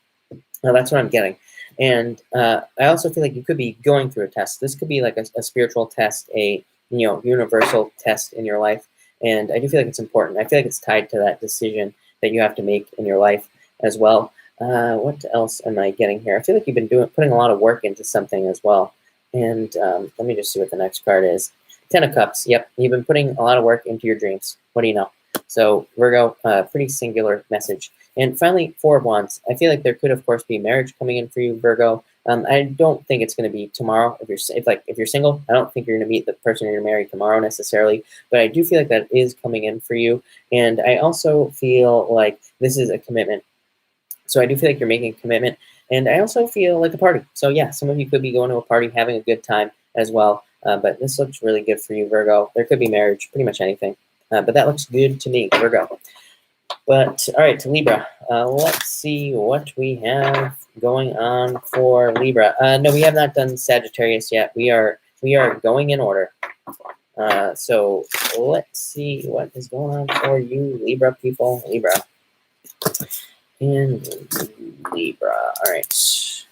that's what I'm getting. And I also feel like you could be going through a test. This could be like a spiritual test, a universal test in your life. And I do feel like it's important. I feel like it's tied to that decision that you have to make in your life as well. What else am I getting here? I feel like you've been putting a lot of work into something as well. And let me just see what the next card is. 10 of Cups. Yep, you've been putting a lot of work into your dreams. What do you know? So Virgo, pretty singular message. And finally, 4 of Wands. I feel like there could, of course, be marriage coming in for you, Virgo. I don't think it's going to be tomorrow. If you're single, I don't think you're going to meet the person you're going to marry tomorrow necessarily. But I do feel like that is coming in for you. And I also feel like this is a commitment. So I do feel like you're making a commitment. And I also feel like a party. So yeah, some of you could be going to a party, having a good time as well. But this looks really good for you, Virgo. There could be marriage, pretty much anything. But that looks good to me, Virgo. But all right, to Libra. Let's see what we have going on for Libra. No, we have not done Sagittarius yet. We are going in order. So let's see what is going on for you, Libra people. Libra. And Libra. All right.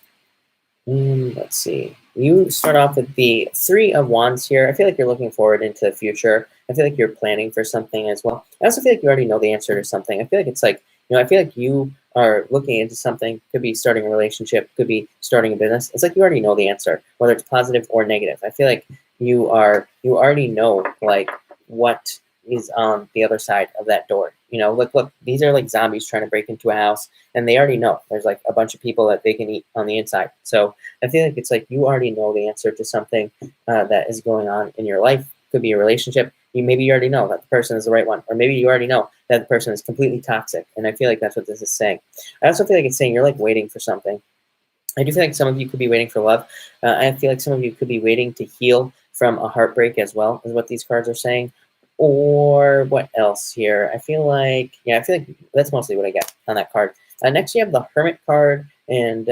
And let's see. You start off with the 3 of Wands here. I feel like you're looking forward into the future. I feel like you're planning for something as well. I also feel like you already know the answer to something. I feel like it's like, I feel like you are looking into something. Could be starting a relationship. Could be starting a business. It's like you already know the answer, whether it's positive or negative. I feel like you already know like what is on the other side of that door. Look, these are like zombies trying to break into a house, and they already know there's like a bunch of people that they can eat on the inside. So I feel like it's like you already know the answer to something that is going on in your life. Could be a relationship. Maybe you already know that the person is the right one, or maybe you already know that the person is completely toxic. And I feel like that's what this is saying. I also feel like it's saying you're like waiting for something. I do feel like some of you could be waiting for love. I feel like some of you could be waiting to heal from a heartbreak as well, is what these cards are saying. Or what else here? I feel like, yeah, I feel like that's mostly what I get on that card. Next, you have the Hermit card. And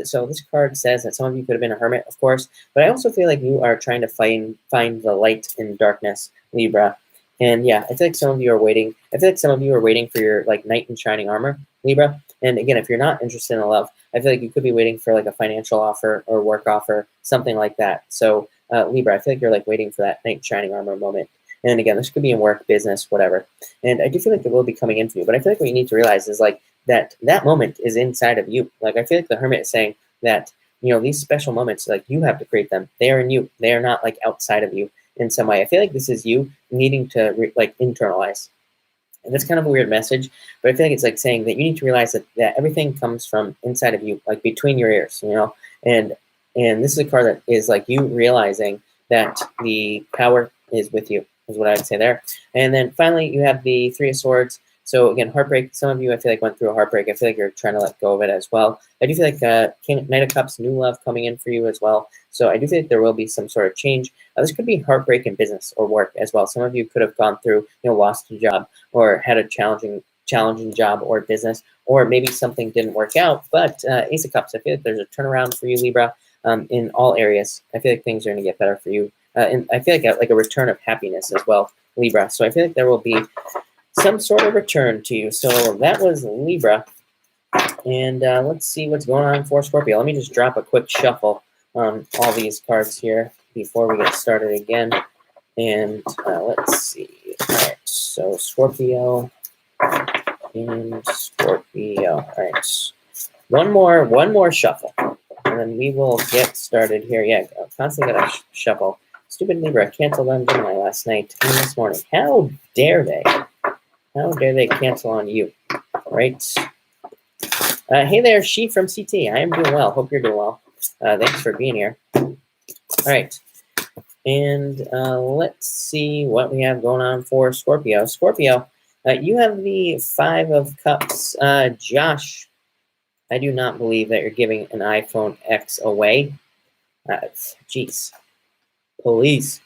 so this card says that some of you could have been a hermit, of course. But I also feel like you are trying to find the light in darkness, Libra. And yeah, I feel like some of you are waiting. I feel like some of you are waiting for your like knight in shining armor, Libra. And again, if you're not interested in love, I feel like you could be waiting for like a financial offer or work offer, something like that. So Libra, I feel like you're like waiting for that knight in shining armor moment. And again, this could be in work, business, whatever. And I do feel like it will be coming in for you. But I feel like what you need to realize is like that moment is inside of you. Like I feel like the Hermit is saying that, you know, these special moments, like you have to create them. They are in you. They are not like outside of you in some way. I feel like this is you needing to like internalize. And that's kind of a weird message, but I feel like it's like saying that you need to realize that everything comes from inside of you, like between your ears, you know. And this is a card that is like you realizing that the power is with you, is what I would say there. And then finally, you have the Three of Swords. So again, heartbreak. Some of you, I feel like, went through a heartbreak. I feel like you're trying to let go of it as well. I do feel like Knight of Cups, new love coming in for you as well. So I do think there will be some sort of change. This could be heartbreak in business or work as well. Some of you could have gone through, you know, lost a job or had a challenging job or business, or maybe something didn't work out. But Ace of Cups, I feel like there's a turnaround for you, Libra, in all areas. I feel like things are going to get better for you. And I feel like a return of happiness as well, Libra. So I feel like there will be some sort of return to you. So that was Libra. And let's see what's going on for Scorpio. Let me just drop a quick shuffle on all these cards here before we get started again. And let's see. All right, so Scorpio and Scorpio. All right, one more shuffle, and then we will get started here. Yeah, constantly got to shuffle. Stupid Libra canceled on Gemini last night and this morning. How dare they? How dare they cancel on you? Right. Hey there, She from CT. I am doing well. Hope you're doing well. Thanks for being here. All right. And let's see what we have going on for Scorpio. Scorpio, you have the Five of Cups. Josh, I do not believe that you're giving an iPhone X away. Jeez. Police.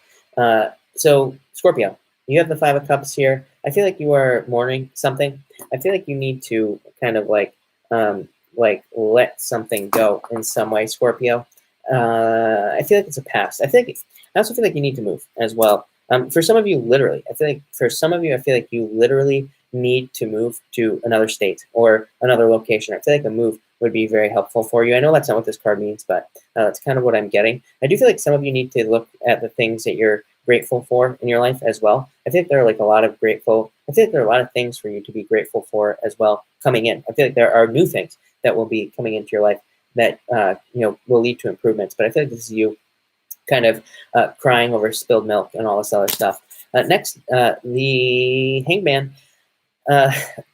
So, Scorpio, you have the Five of Cups here. I feel like you are mourning something. I feel like you need to kind of like let something go in some way, Scorpio. I feel like it's a past. I also feel like you need to move as well. For some of you, literally, I feel like you literally need to move to another state or another location. I feel like a move would be very helpful for you. I know that's not what this card means, but that's kind of what I'm getting. I do feel like some of you need to look at the things that you're grateful for in your life as well. I think there are like a lot of things for you to be grateful for as well coming in. I feel like there are new things that will be coming into your life that will lead to improvements. But I feel like this is you kind of crying over spilled milk and all this other stuff. Next, the Hangman.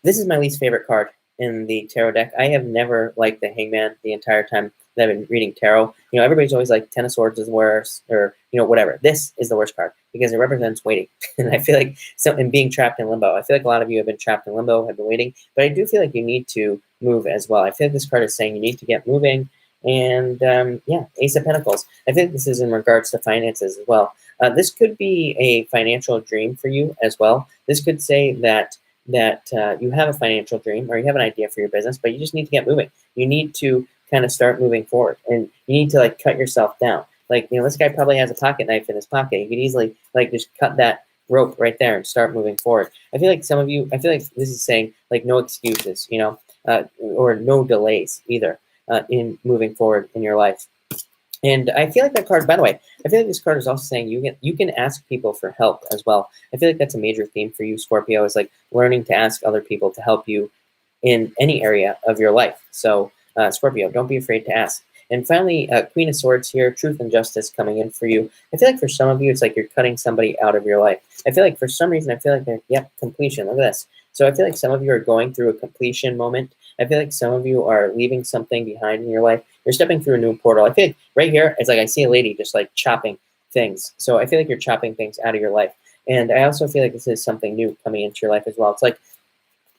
This is my least favorite card in the tarot deck. I have never liked the Hangman the entire time that I've been reading tarot. You know, everybody's always like Ten of Swords is worse, or whatever. This is the worst card because it represents waiting, and I feel like and being trapped in limbo. I feel like a lot of you have been trapped in limbo, have been waiting, but I do feel like you need to move as well. I feel like this card is saying you need to get moving. And yeah, Ace of Pentacles. I think this is in regards to finances as well. This could be a financial dream for you as well. This could say that you have a financial dream or you have an idea for your business, but you just need to get moving. You need to kind of start moving forward, and you need to like cut yourself down. Like, this guy probably has a pocket knife in his pocket. You could easily like just cut that rope right there and start moving forward. I feel like this is saying like no excuses, or no delays either. In moving forward in your life. And I feel like that card, by the way, I feel like this card is also saying you can ask people for help as well. I feel like that's a major theme for you, Scorpio, is like learning to ask other people to help you in any area of your life. So Scorpio, don't be afraid to ask. And finally, Queen of Swords here, truth and justice coming in for you. I feel like for some of you, it's like you're cutting somebody out of your life. I feel like for some reason, completion. Look at this. So I feel like some of you are going through a completion moment. I feel like some of you are leaving something behind in your life. You're stepping through a new portal. I feel like right here, it's like I see a lady just like chopping things. So I feel like you're chopping things out of your life. And I also feel like this is something new coming into your life as well. It's like,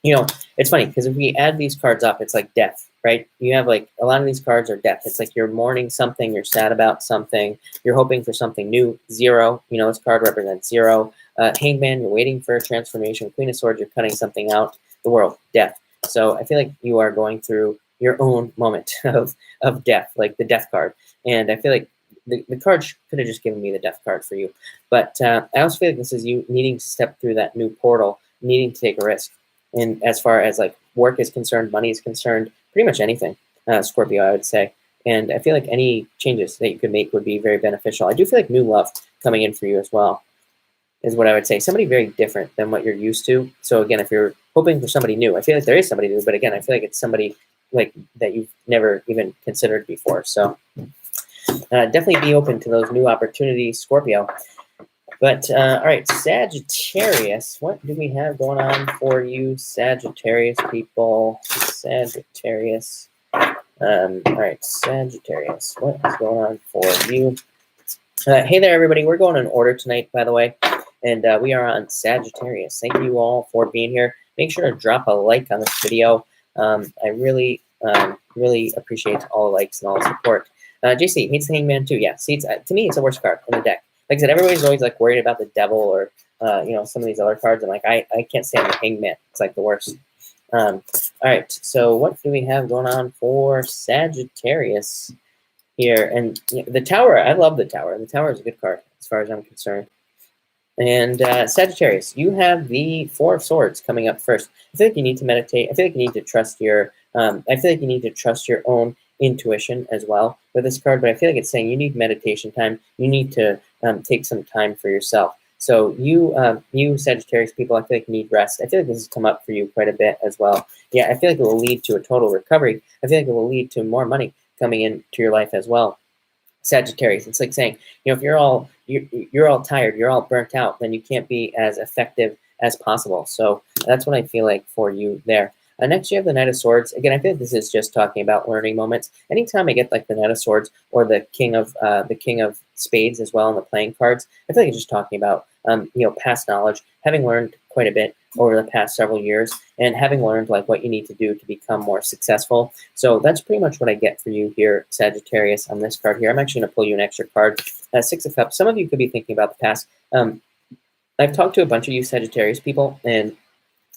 it's funny because if we add these cards up, it's like death right? You have like a lot of these cards are death. It's like you're mourning something, you're sad about something, you're hoping for something new. 0, you know, this card represents 0. Hangman, you're waiting for a transformation. Queen of Swords, you're cutting something out. The World, death. So I feel like you are going through your own moment of death, like the death card. And I feel like the card could have just given me the death card for you. But I also feel like this is you needing to step through that new portal, needing to take a risk. And as far as like work is concerned, money is concerned, pretty much anything, Scorpio, I would say. And I feel like any changes that you could make would be very beneficial. I do feel like new love coming in for you as well is what I would say. Somebody very different than what you're used to. So again, if you're hoping for somebody new, I feel like there is somebody new, but again, I feel like it's somebody like that you've never even considered before. So definitely be open to those new opportunities, Scorpio. But all right, Sagittarius, what do we have going on for you, Sagittarius people? Sagittarius. All right, Sagittarius, what is going on for you? Hey there, everybody. We're going in order tonight, by the way, and we are on Sagittarius. Thank you all for being here. Make sure to drop a like on this video. I really, really appreciate all the likes and all the support. JC hates the Hangman too. Yeah, see, to me, it's the worst card in the deck. Like I said, everybody's always like worried about the Devil or you know, some of these other cards. I'm like, I can't stand the Hangman. It's like the worst. All right, so what do we have going on for Sagittarius here? And you know, the Tower, I love the Tower. The Tower is a good card as far as I'm concerned. And Sagittarius, you have the 4 of Swords coming up first. I feel like you need to meditate. I feel like you need to trust your. I feel like you need to trust your own intuition as well with this card. But I feel like it's saying you need meditation time. You need to take some time for yourself. So you Sagittarius people, I feel like you need rest. I feel like this has come up for you quite a bit as well. Yeah, I feel like it will lead to a total recovery. I feel like it will lead to more money coming into your life as well. Sagittarius, it's like saying, you know, if you're all tired, you're all burnt out, then you can't be as effective as possible. So that's what I feel like for you there. Next, you have the Knight of Swords. Again, I feel like this is just talking about learning moments. Anytime I get like the Knight of Swords or the King of Spades as well in the playing cards, I feel like it's just talking about you know, past knowledge, having learned quite a bit over the past several years, and having learned like what you need to do to become more successful. So that's pretty much what I get for you here, Sagittarius, on this card here. I'm actually going to pull you an extra card. 6 of Cups. Some of you could be thinking about the past. I've talked to a bunch of you Sagittarius people, and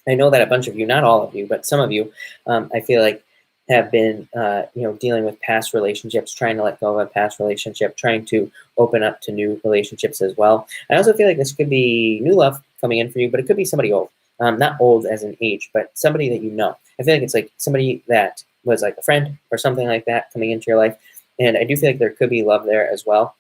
I know that a bunch of you, not all of you, but some of you, I feel like have been, you know, dealing with past relationships, trying to let go of a past relationship, trying to open up to new relationships as well. I also feel like this could be new love coming in for you, but it could be somebody old. Not old as in age, but somebody that you know. I feel like it's like somebody that was like a friend or something like that coming into your life. And I do feel like there could be love there as well.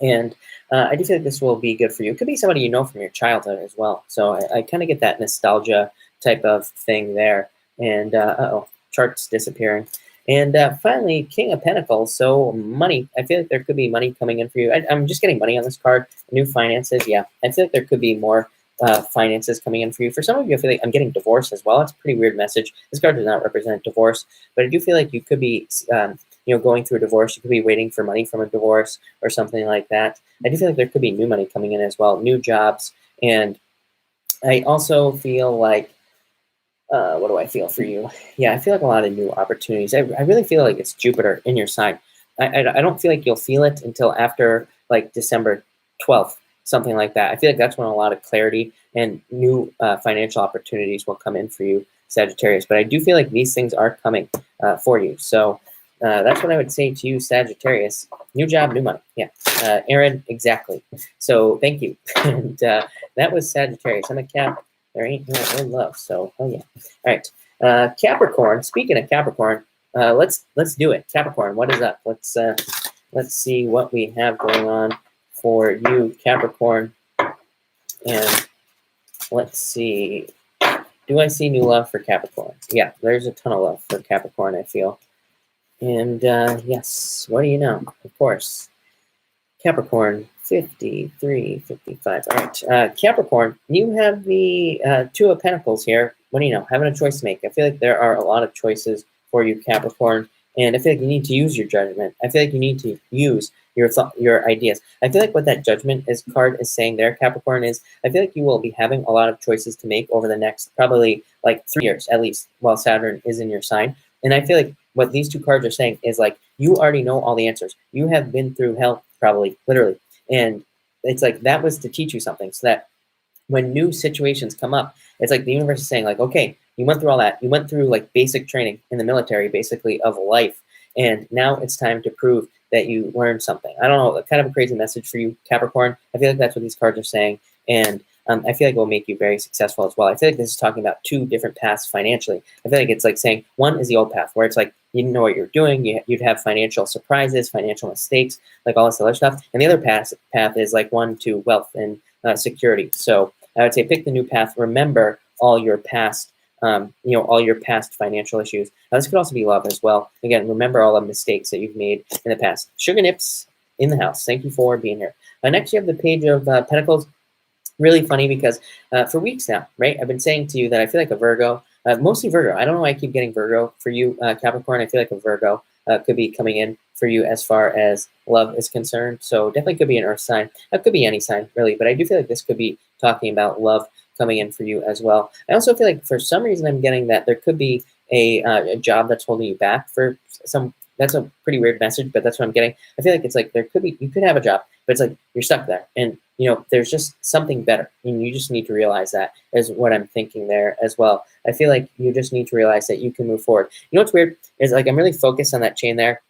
And I do feel like this will be good for you. It could be somebody you know from your childhood as well. So I kind of get that nostalgia type of thing there. And uh-oh, charts disappearing. And finally, King of Pentacles. So money. I feel like there could be money coming in for you. I'm just getting money on this card. New finances. Yeah, I feel like there could be more finances coming in for you. For some of you, I feel like I'm getting divorce as well. It's a pretty weird message. This card does not represent divorce, but I do feel like you could be you know, going through a divorce. You could be waiting for money from a divorce or something like that. I do feel like there could be new money coming in as well, new jobs. And I also feel like, what do I feel for you? Yeah, I feel like a lot of new opportunities. I really feel like it's Jupiter in your sign. I don't feel like you'll feel it until after like December 12th, something like that. I feel like that's when a lot of clarity and new financial opportunities will come in for you, Sagittarius. But I do feel like these things are coming for you. So that's what I would say to you, Sagittarius. New job, new money. Yeah, Aaron, exactly. So thank you. And that was Sagittarius. I'm a Cap. There ain't no love. So, oh yeah. All right, Capricorn. Speaking of Capricorn, let's do it. Capricorn, what is up? Let's see what we have going on for you, Capricorn. And let's see. Do I see new love for Capricorn? Yeah, there's a ton of love for Capricorn, I feel. And yes, what do you know? Of course. Capricorn, 53, 55. All right. Capricorn, you have the 2 of Pentacles here. What do you know? Having a choice to make. I feel like there are a lot of choices for you, Capricorn. And I feel like you need to use your judgment. I feel like you need to use your ideas. I feel like what that judgment card is saying there, Capricorn, is I feel like you will be having a lot of choices to make over the next probably like 3 years at least while Saturn is in your sign. And I feel like what these two cards are saying is like, you already know all the answers. You have been through hell, probably, literally. And it's like, that was to teach you something, so that when new situations come up, it's like the universe is saying like, okay, you went through all that. You went through like basic training in the military, basically, of life. And now it's time to prove that you learned something. I don't know, kind of a crazy message for you, Capricorn. I feel like that's what these cards are saying. And I feel like it will make you very successful as well. I feel like this is talking about two different paths financially. I feel like it's like saying one is the old path, where it's like you didn't know what you're doing. You'd have financial surprises, financial mistakes, like all this other stuff. And the other path is like one to wealth and security. So I would say pick the new path. Remember all your past, all your past financial issues. Now, this could also be love as well. Again, remember all the mistakes that you've made in the past. Sugar Nips in the house. Thank you for being here. Next, you have the Page of Pentacles. Really funny because for weeks now, right, I've been saying to you that I feel like a Virgo, mostly Virgo. I don't know why I keep getting Virgo for you, Capricorn. I feel like a Virgo could be coming in for you as far as love is concerned. So definitely could be an earth sign. That could be any sign, really. But I do feel like this could be talking about love coming in for you as well. I also feel like for some reason I'm getting that there could be a job that's holding you back for some. That's a pretty weird message, but that's what I'm getting. I feel like it's like you could have a job, but it's like you're stuck there. And, there's just something better. And you just need to realize that is what I'm thinking there as well. I feel like you just need to realize that you can move forward. You know what's weird is like I'm really focused on that chain there.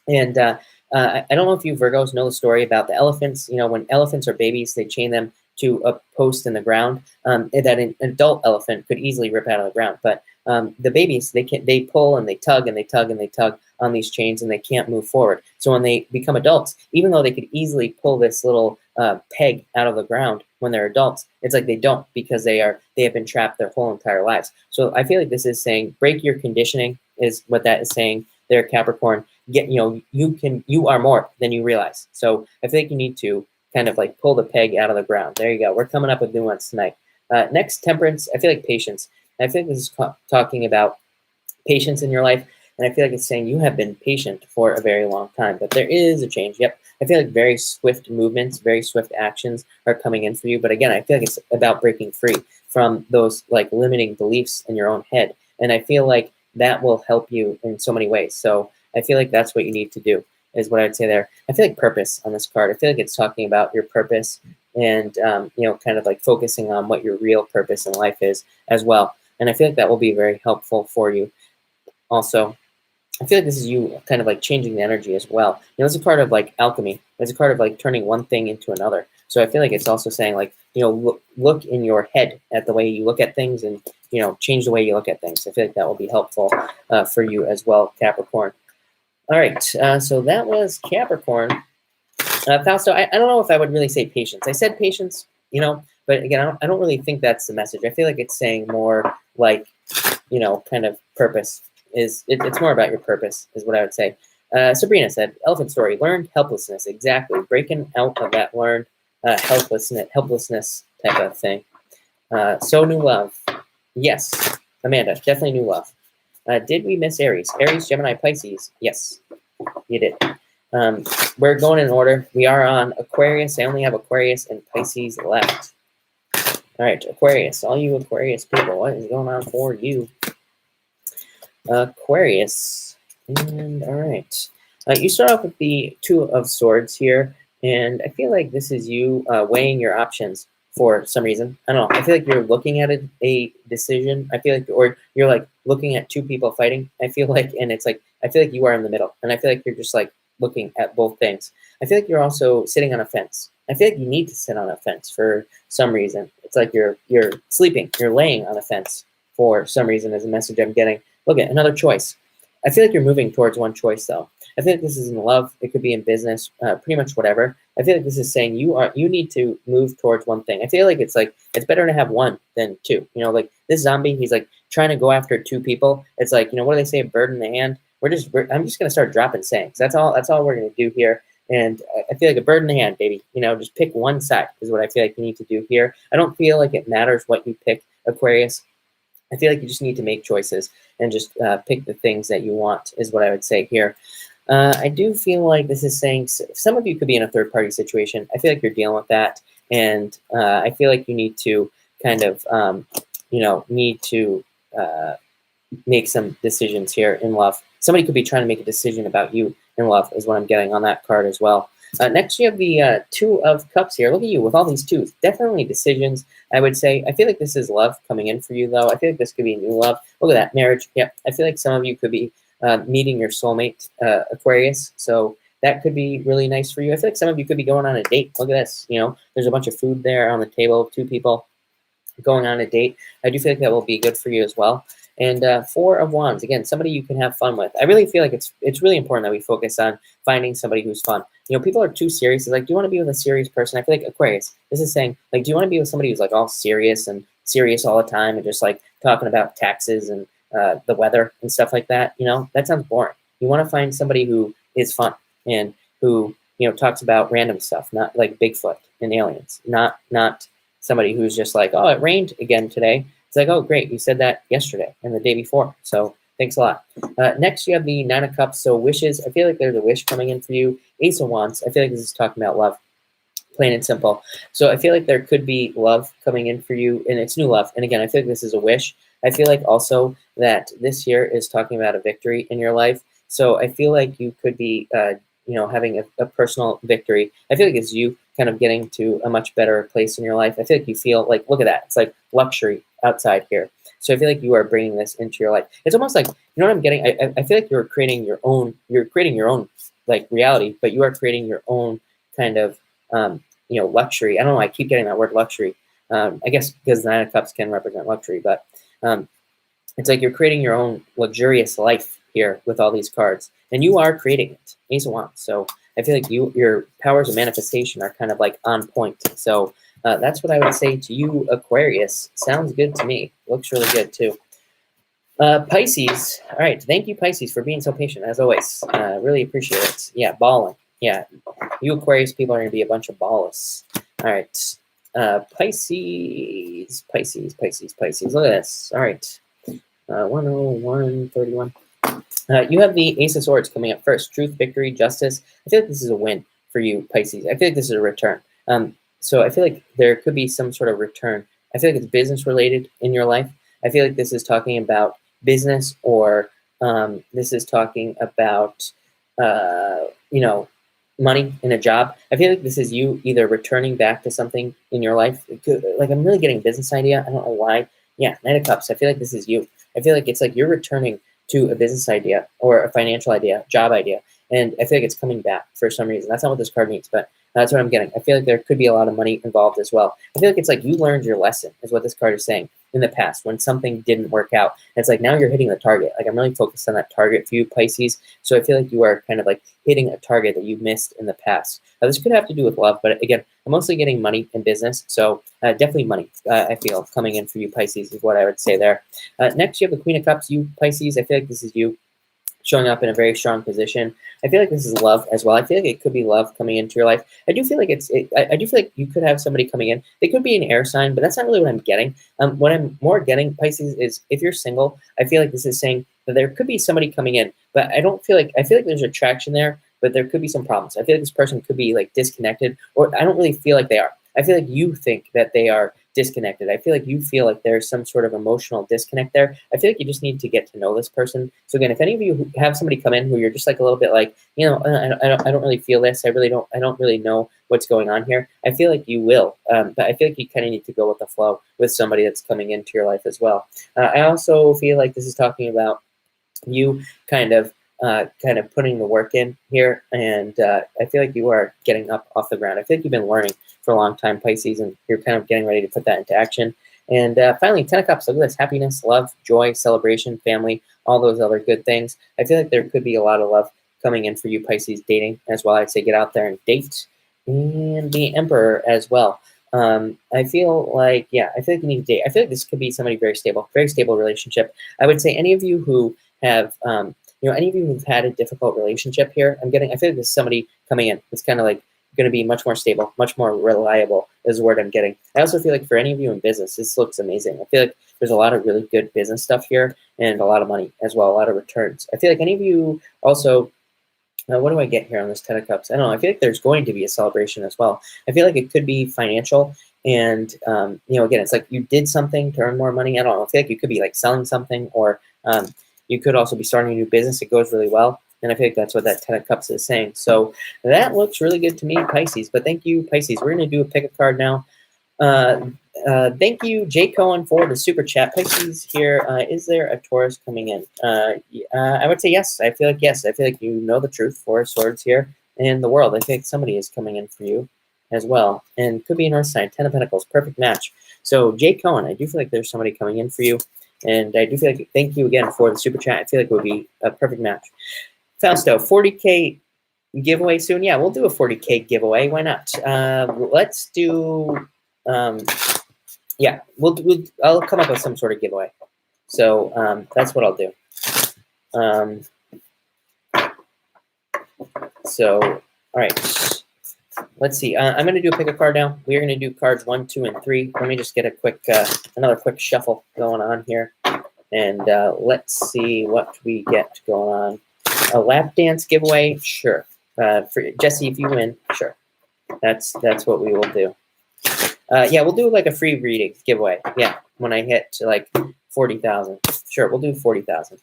And I don't know if you Virgos know the story about the elephants. When elephants are babies, they chain them to a post in the ground that an adult elephant could easily rip out of the ground. But the babies, they pull and they tug and they tug and they tug on these chains, and they can't move forward. So when they become adults, even though they could easily pull this little peg out of the ground when they're adults, it's like they don't, because they have been trapped their whole entire lives. So I feel like this is saying break your conditioning is what that is saying there, Capricorn. You are more than you realize. So I feel like you need to kind of like pull the peg out of the ground. There you go. We're coming up with new ones tonight. Next, Temperance. I feel like patience. I think this is talking about patience in your life. And I feel like it's saying you have been patient for a very long time, but there is a change. Yep. I feel like very swift movements, very swift actions are coming in for you. But again, I feel like it's about breaking free from those like limiting beliefs in your own head. And I feel like that will help you in so many ways. So I feel like that's what you need to do, is what I'd say there. I feel like purpose on this card. I feel like it's talking about your purpose and, kind of like focusing on what your real purpose in life is as well. And I feel like that will be very helpful for you. Also, I feel like this is you kind of like changing the energy as well. It's a card of like alchemy. It's a card of like turning one thing into another. So I feel like it's also saying like, look in your head at the way you look at things and, change the way you look at things. I feel like that will be helpful for you as well, Capricorn. All right. So that was Capricorn. Fausto, I don't know if I would really say patience. I said patience, but again, I don't really think that's the message. I feel like it's saying more like, kind of purpose. It's more about your purpose is what I would say. Sabrina said, elephant story, learned helplessness. Exactly. Breaking out of that learned helplessness type of thing. So new love. Yes, Amanda, definitely new love. Did we miss Aries? Aries, Gemini, Pisces. Yes, you did. We're going in order. We are on Aquarius. I only have Aquarius and Pisces left. All right, Aquarius. All you Aquarius people, what is going on for you? Aquarius. And all right. You start off with the Two of Swords here, and I feel like this is you weighing your options for some reason. I don't know. I feel like you're looking at a decision. I feel like, or you're like looking at two people fighting. I feel like, and it's like, I feel like you are in the middle, and I feel like you're just like looking at both things. I feel like you're also sitting on a fence. I feel like you need to sit on a fence for some reason. It's like you're sleeping. You're laying on a fence for some reason is a message I'm getting. Look at another choice. I feel like you're moving towards one choice though. I feel like this is in love. It could be in business, pretty much whatever. I feel like this is saying you need to move towards one thing. I feel like it's better to have one than two. Like this zombie, he's like trying to go after two people. It's like, what do they say? A bird in the hand. I'm just gonna start dropping sayings. That's all we're gonna do here. And I feel like a bird in the hand, baby. Just pick one side is what I feel like you need to do here. I don't feel like it matters what you pick, Aquarius. I feel like you just need to make choices and just pick the things that you want is what I would say here. I do feel like this is saying some of you could be in a third-party situation. I feel like you're dealing with that. And I feel like you need to kind of, make some decisions here in love. somebody could be trying to make a decision about you in love is what I'm getting on that card as well. Next, you have the Two of Cups here. Look at you with all these twos. Definitely decisions, I would say. I feel like this is love coming in for you, though. I feel like this could be new love. Look at that, marriage. Yeah, I feel like some of you could be meeting your soulmate, Aquarius. So that could be really nice for you. I feel like some of you could be going on a date. Look at this. You know, there's a bunch of food there on the table, two people going on a date. I do feel like that will be good for you as well. And Four of Wands, again, somebody you can have fun with. I really feel like it's really important that we focus on finding somebody who's fun. You know, people are too serious. It's like, do you want to be with a serious person? I feel like Aquarius, this is saying, like, do you want to be with somebody who's like all serious and serious all the time and just like talking about taxes and the weather and stuff like that? You know, that sounds boring. You want to find somebody who is fun and who, you know, talks about random stuff, not like Bigfoot and aliens, not somebody who's just like, oh, it rained again today. It's like, oh, great, you said that yesterday and the day before. So thanks a lot. Next, you have the Nine of Cups. So wishes. I feel like there's a wish coming in for you. Ace of Wands. I feel like this is talking about love, plain and simple. So I feel like there could be love coming in for you, and it's new love. And again, I feel like this is a wish. I feel like also that this year is talking about a victory in your life. So I feel like you could be, you know, having a personal victory. I feel like it's you kind of getting to a much better place in your life. I feel like you feel like, look at that. It's like luxury outside here. So I feel like you are bringing this into your life. It's almost like, you know what I'm getting? I feel like you're creating your own like reality, but you are creating your own kind of, you know, luxury. I don't know. I keep getting that word luxury. I guess because the Nine of Cups can represent luxury, but it's like you're creating your own luxurious life here with all these cards, and you are creating it. Ace of Wands. So I feel like your powers of manifestation are kind of like on point. So that's what I would say to you, Aquarius. Sounds good to me. Looks really good too. Pisces. All right. Thank you, Pisces, for being so patient as always. Really appreciate it. Yeah, balling. Yeah, you Aquarius people are going to be a bunch of ballers. All right. Pisces. Look at this. All right. 101, 31. You have the Ace of Swords coming up first. Truth, victory, justice. I feel like this is a win for you, Pisces. I feel like this is a return. So I feel like there could be some sort of return. I feel like it's business related in your life. I feel like this is talking about business, or this is talking about, you know, money in a job. I feel like this is you either returning back to something in your life. Like, I'm really getting a business idea. I don't know why. Yeah, Knight of Cups. I feel like this is you. I feel like it's like you're returning to a business idea or a financial idea, job idea. And I feel like it's coming back for some reason. That's not what this card means, but that's what I'm getting. I feel like there could be a lot of money involved as well. I feel like it's like you learned your lesson is what this card is saying in the past when something didn't work out. And it's like now you're hitting the target. Like, I'm really focused on that target for you, Pisces. So I feel like you are kind of like hitting a target that you missed in the past. This could have to do with love, but again, I'm mostly getting money and business. So definitely money, I feel, coming in for you, Pisces, is what I would say there. Next, you have the Queen of Cups, you, Pisces. I feel like this is you showing up in a very strong position. I feel like this is love as well. I feel like it could be love coming into your life. I do feel like I do feel like you could have somebody coming in. They could be an air sign, but that's not really what I'm getting. What I'm more getting, Pisces, is if you're single, I feel like this is saying that there could be somebody coming in, but I feel like there's attraction there, but there could be some problems. I feel like this person could be like disconnected, or I don't really feel like they are. I feel like you think that they are disconnected. I feel like you feel like there's some sort of emotional disconnect there. I feel like you just need to get to know this person. So again, if any of you have somebody come in who you're just like a little bit like, you know, I don't really feel this. I don't really know what's going on here. I feel like you will, but I feel like you kind of need to go with the flow with somebody that's coming into your life as well. I also feel like this is talking about you kind of putting the work in here, and I feel like you are getting up off the ground. I feel like you've been learning for a long time, Pisces, and you're kind of getting ready to put that into action. And finally, 10 of Cups. Look at this: happiness, love, joy, celebration, family, all those other good things. I feel like there could be a lot of love coming in for you, Pisces, dating as well. I'd say get out there and date, and the Emperor as well. I feel like, yeah, I feel like you need to date. I feel like this could be somebody very stable relationship. I would say any of you who have, you know, any of you who've had a difficult relationship here, I feel like there's somebody coming in. It's kind of like going to be much more stable, much more reliable is the word I'm getting. I also feel like for any of you in business, this looks amazing. I feel like there's a lot of really good business stuff here and a lot of money as well, a lot of returns. I feel like any of you also, what do I get here on this 10 of Cups? I don't know. I feel like there's going to be a celebration as well. I feel like it could be financial. And, you know, again, it's like you did something to earn more money. I don't know. I feel like you could be like selling something, or You could also be starting a new business. It goes really well. And I feel like that's what that 10 of Cups is saying. So that looks really good to me, Pisces. But thank you, Pisces. We're going to do a pick a card now. Thank you, Jay Cohen, for the super chat. Pisces here. Is there a Taurus coming in? I would say yes. I feel like yes. I feel like you know the truth. Four of Swords here in the world. I think somebody is coming in for you as well. And could be a North sign. 10 of Pentacles. Perfect match. So Jay Cohen, I do feel like there's somebody coming in for you. And I do feel like, thank you again for the super chat. I feel like it would be a perfect match. Fausto, 40K giveaway soon. Yeah, we'll do a 40K giveaway. Why not? Let's do, yeah, I'll come up with some sort of giveaway. So that's what I'll do. So, all right. Let's see. I'm going to do a pick a card now. We're going to do cards 1, 2, and 3. Let me just get a quick, another quick shuffle going on here. And let's see what we get going on. A lap dance giveaway, sure. For Jesse, if you win, sure. That's what we will do. Yeah, we'll do like a free reading giveaway. Yeah, when I hit like 40,000, sure, we'll do 40,000.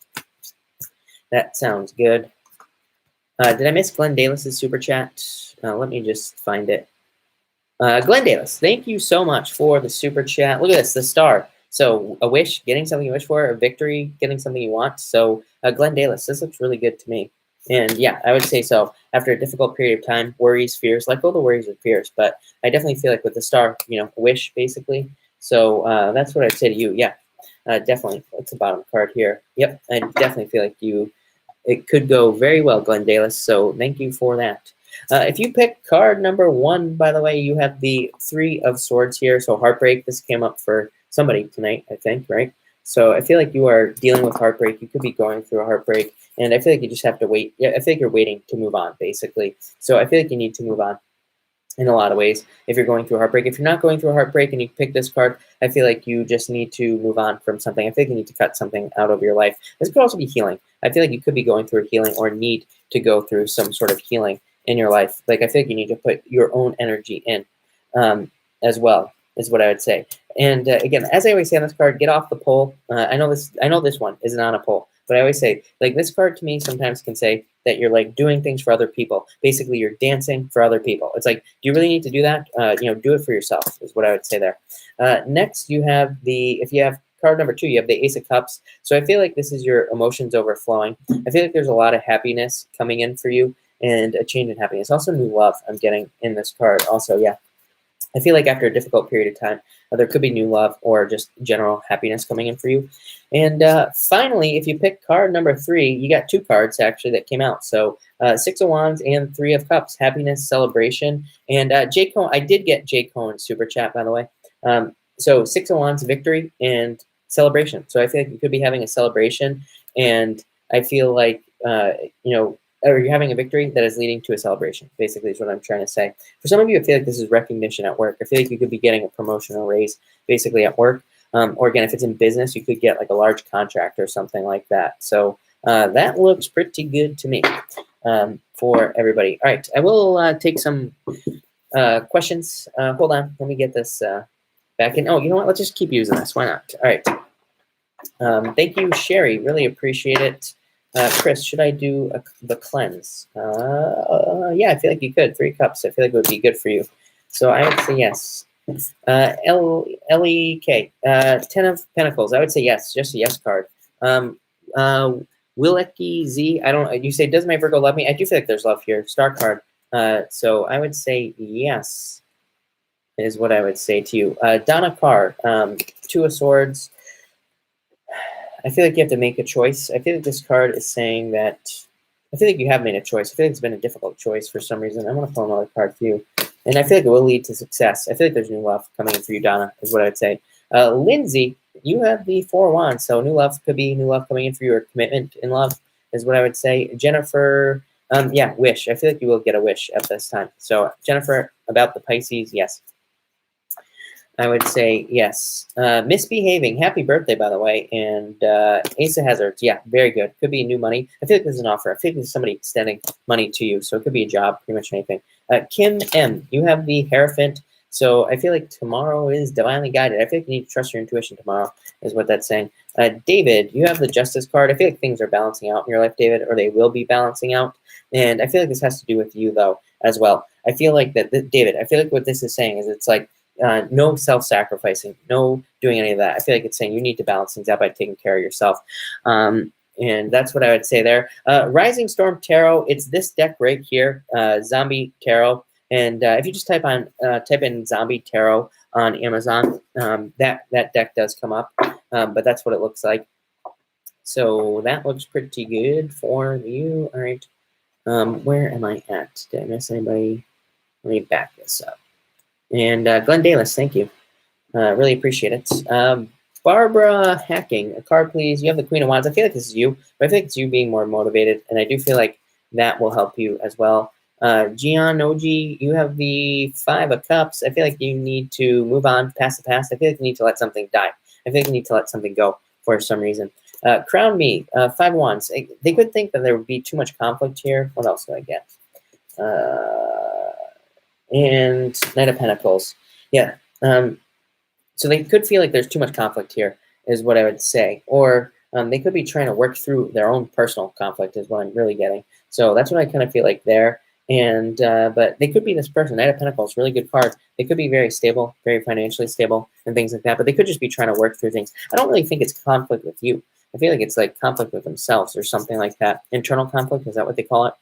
That sounds good. Did I miss Glenn Davis's super chat? Let me just find it. Glenn Davis, thank you so much for the super chat. Look at this, the star. So a wish, getting something you wish for, a victory, getting something you want. So Glenn Davis, this looks really good to me. And yeah, I would say so. After a difficult period of time, worries, fears, let go of the worries and fears. But I definitely feel like with the star, you know, a wish basically. So that's what I'd say to you. Yeah, definitely. That's the bottom card here. Yep, I definitely feel like it could go very well, Glenn Davis. So thank you for that. If you pick card number 1, by the way, you have the 3 of Swords here. So heartbreak, this came up for somebody tonight, I think, right? So I feel like you are dealing with heartbreak. You could be going through a heartbreak, and I feel like you just have to wait. Yeah, I feel like you're waiting to move on, basically. So I feel like you need to move on in a lot of ways if you're going through a heartbreak. If you're not going through a heartbreak and you pick this card, I feel like you just need to move on from something. I feel like you need to cut something out of your life. This could also be healing. I feel like you could be going through a healing or need to go through some sort of healing in your life. Like I feel like you need to put your own energy in as well, is what I would say. And again, as I always say on this card, get off the pole. I know this one isn't on a pole, but I always say, like, this card to me sometimes can say that you're like doing things for other people. Basically, you're dancing for other people. It's like, do you really need to do that? You know, do it for yourself is what I would say there. Next, you have if you have card number 2, you have the Ace of Cups. So I feel like this is your emotions overflowing. I feel like there's a lot of happiness coming in for you and a change in happiness. Also, new love I'm getting in this card. Also, yeah. I feel like after a difficult period of time, there could be new love or just general happiness coming in for you. And finally, if you pick card number 3, you got 2 cards actually that came out. So 6 of Wands and 3 of Cups, happiness, celebration. And Jay Cohen, I did get Jay Cohen's super chat, by the way. So 6 of Wands, victory and celebration. So I feel like you could be having a celebration, and I feel like, you know, or you're having a victory that is leading to a celebration, basically is what I'm trying to say. For some of you, I feel like this is recognition at work. I feel like you could be getting a promotion or raise basically at work. Or again, if it's in business, you could get like a large contract or something like that. So that looks pretty good to me for everybody. All right, I will take some questions. Hold on, let me get this back in. Oh, you know what? Let's just keep using this. Why not? All right. Thank you, Sherry. Really appreciate it. Chris, should I do the cleanse? Yeah, I feel like you could. 3 cups. I feel like it would be good for you. So I would say yes. L-E-K, 10 of Pentacles. I would say yes, just a yes card. Willeki Z, I don't, you say, does my Virgo love me? I do feel like there's love here. Star card. So I would say yes, is what I would say to you. Donna Carr, 2 of Swords. I feel like you have to make a choice. I feel like this card is saying that, I feel like you have made a choice. I feel like it's been a difficult choice for some reason. I'm going to pull another card for you. And I feel like it will lead to success. I feel like there's new love coming in for you, Donna, is what I'd say. Lindsay, you have the 4 of Wands. So new love could be new love coming in for you, or commitment in love is what I would say. Jennifer, yeah, wish. I feel like you will get a wish at this time. So Jennifer, about the Pisces, yes. I would say yes. Misbehaving. Happy birthday, by the way. And Ace of Hazards. Yeah, very good. Could be new money. I feel like there's an offer. I feel like there's somebody extending money to you. So it could be a job, pretty much anything. Kim M. You have the Hierophant. So I feel like tomorrow is divinely guided. I feel like you need to trust your intuition tomorrow, is what that's saying. David, you have the Justice card. I feel like things are balancing out in your life, David, or they will be balancing out. And I feel like this has to do with you, though, as well. I feel like that, David, I feel like what this is saying is it's like no self-sacrificing, no doing any of that. I feel like it's saying you need to balance things out by taking care of yourself. And that's what I would say there. Rising Storm Tarot, it's this deck right here, Zombie Tarot. And if you just type in Zombie Tarot on Amazon, that deck does come up. But that's what it looks like. So that looks pretty good for you. All right. Where am I at? Did I miss anybody? Let me back this up. And Glenn Dalis, thank you. Really appreciate it. Barbara Hacking, a card, please. You have the Queen of Wands. I feel like this is you, but I think it's you being more motivated, and I do feel like that will help you as well. Gian Oji, you have the Five of Cups. I feel like you need to move on past the past. I feel like you need to let something die. I feel like you need to let something go for some reason. Crown Me, Five of Wands. They could think that there would be too much conflict here. What else do I get? And Knight of Pentacles. Yeah. So they could feel like there's too much conflict here, is what I would say. Or they could be trying to work through their own personal conflict, is what I'm really getting. So that's what I kind of feel like there. And but they could be this person. Knight of Pentacles, really good card. They could be very stable, very financially stable, and things like that. But they could just be trying to work through things. I don't really think it's conflict with you. I feel like it's like conflict with themselves or something like that. Internal conflict, is that what they call it?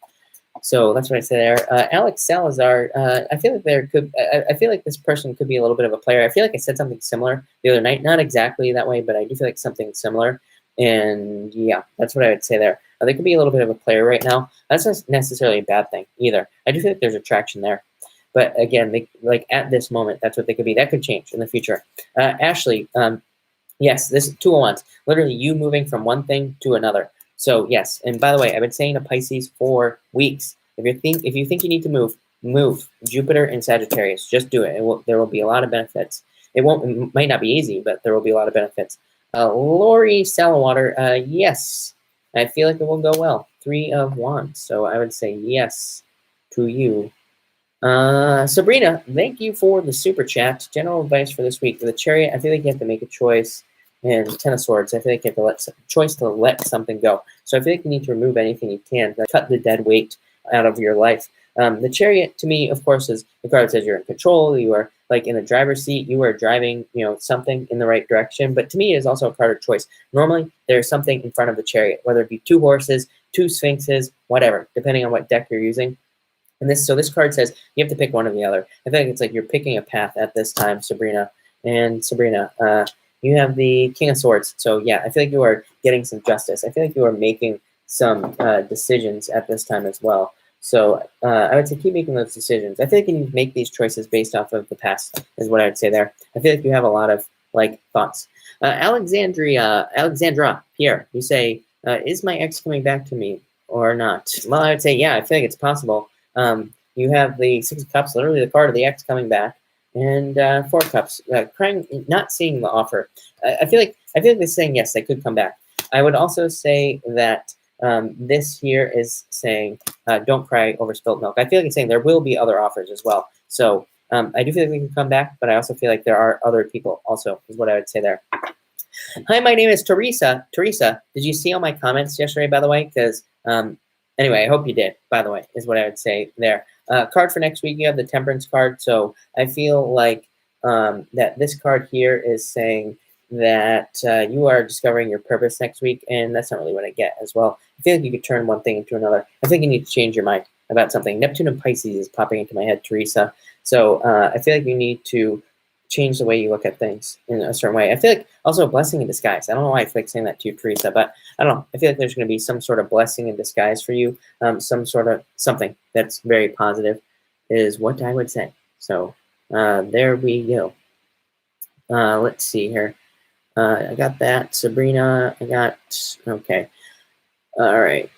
So that's what I say there. Alex Salazar, I feel like I feel like this person could be a little bit of a player. I feel like I said something similar the other night, not exactly that way, but I do feel like something similar. And yeah, that's what I would say there. They could be a little bit of a player right now. That's not necessarily a bad thing either. I do feel like there's attraction there. But again, like at this moment, that's what they could be. That could change in the future. Ashley, yes, this is 2 of Wands. Literally you moving from one thing to another. So yes, and by the way, I've been saying to Pisces for weeks, if you think you need to move. Jupiter and Sagittarius, just do it. There will be a lot of benefits. It might not be easy, but there will be a lot of benefits. Lori Salawater, yes, I feel like it will go well. 3 of Wands, so I would say yes to you. Sabrina, thank you for the super chat. General advice for this week. For the Chariot, I feel like you have to make a choice. And Ten of Swords, I feel like you have to let something go. So I feel like you need to remove anything you can, like cut the dead weight out of your life. The Chariot, to me, of course, is the card that says you're in control. You are like in the driver's seat. You are driving, something in the right direction. But to me, it is also a card of choice. Normally, there's something in front of the Chariot, whether it be 2 horses, 2 sphinxes, whatever, depending on what deck you're using. And so this card says you have to pick one or the other. I think it's like you're picking a path at this time, Sabrina. And Sabrina, you have the King of Swords. So yeah, I feel like you are getting some justice. I feel like you are making some decisions at this time as well. So I would say keep making those decisions. I feel like you need to make these choices based off of the past, is what I would say there. I feel like you have a lot of thoughts. Alexandra Pierre, you say, is my ex coming back to me or not? Well, I would say, yeah, I feel like it's possible. You have the 6 of Cups, literally the card of the ex coming back. And 4 Cups, crying, not seeing the offer. I feel like they're saying yes, they could come back. I would also say that this here is saying don't cry over spilled milk. I feel like it's saying there will be other offers as well. So I do feel like we can come back, but I also feel like there are other people also, is what I would say there. Hi, my name is Teresa. Teresa, did you see all my comments yesterday, by the way? Because anyway, I hope you did, by the way, is what I would say there. Card for next week, you have the Temperance card. So I feel like that this card here is saying that you are discovering your purpose next week, and that's not really what I get as well. I feel like you could turn one thing into another. I think you need to change your mind about something. Neptune and Pisces is popping into my head, Teresa. So I feel like you need to change the way you look at things in a certain way. I feel like also a blessing in disguise. I don't know why I feel like saying that to you, Teresa, but I don't know. I feel like there's going to be some sort of blessing in disguise for you. Some sort of something that's very positive is what I would say. So there we go. Let's see here. I got that. Sabrina, I got, okay. All right.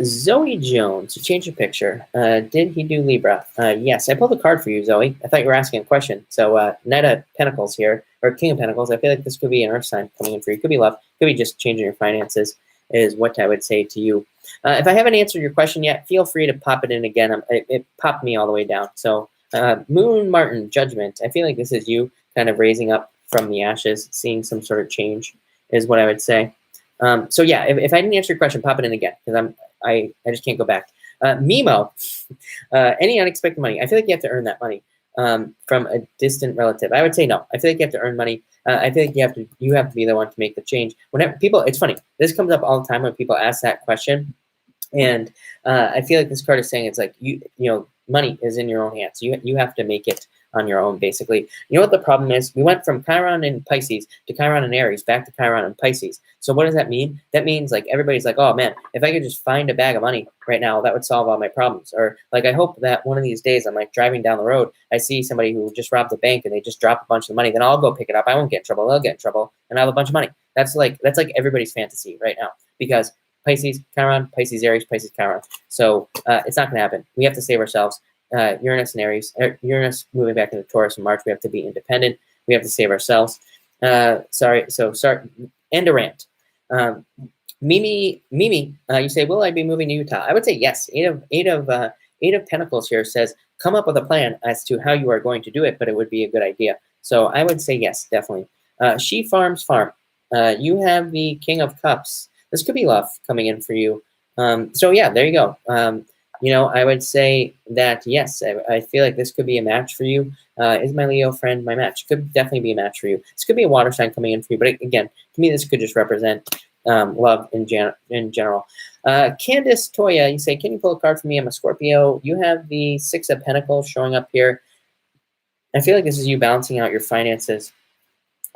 Zoe Jones, you changed your picture. Did he do Libra? Yes, I pulled a card for you, Zoe. I thought you were asking a question. So Knight of Pentacles here, or King of Pentacles. I feel like this could be an earth sign coming in for you. Could be love. Could be just changing your finances is what I would say to you. If I haven't answered your question yet, feel free to pop it in again. It popped me all the way down. So Moon Martin, Judgment. I feel like this is you kind of raising up from the ashes, seeing some sort of change is what I would say. So yeah, if I didn't answer your question, pop it in again, because I just can't go back. Mimo, any unexpected money? I feel like you have to earn that money from a distant relative. I would say no. I feel like you have to earn money. I feel like you have to be the one to make the change. Whenever people, it's funny. This comes up all the time when people ask that question, and I feel like this card is saying it's like you know, money is in your own hands. You have to make it on your own, basically. You know what the problem is? We went from Chiron and Pisces to Chiron and Aries back to Chiron and Pisces. So what does that mean? That means like everybody's like, oh man, if I could just find a bag of money right now, that would solve all my problems. Or like, I hope that one of these days I'm like driving down the road, I see somebody who just robbed the bank and they just drop a bunch of money, then I'll go pick it up. I won't get in trouble. They'll get in trouble and I have a bunch of money. That's like everybody's fantasy right now, because Pisces, Chiron, Pisces, Aries, Pisces, Chiron. So it's not going to happen. We have to save ourselves. Uranus and Aries, Uranus moving back into Taurus in March. We have to be independent. We have to save ourselves. Sorry. End a rant. Mimi, you say, will I be moving to Utah? I would say yes. Eight of Pentacles here says, come up with a plan as to how you are going to do it, but it would be a good idea. So I would say yes, definitely. She farms farm. You have the King of Cups. This could be love coming in for you. So yeah, there you go. You know, I would say that, yes, I feel like this could be a match for you. Is my Leo friend my match? Could definitely be a match for you. This could be a water sign coming in for you. But again, to me, this could just represent love in general. Candace Toya, you say, can you pull a card for me? I'm a Scorpio. You have the Six of Pentacles showing up here. I feel like this is you balancing out your finances.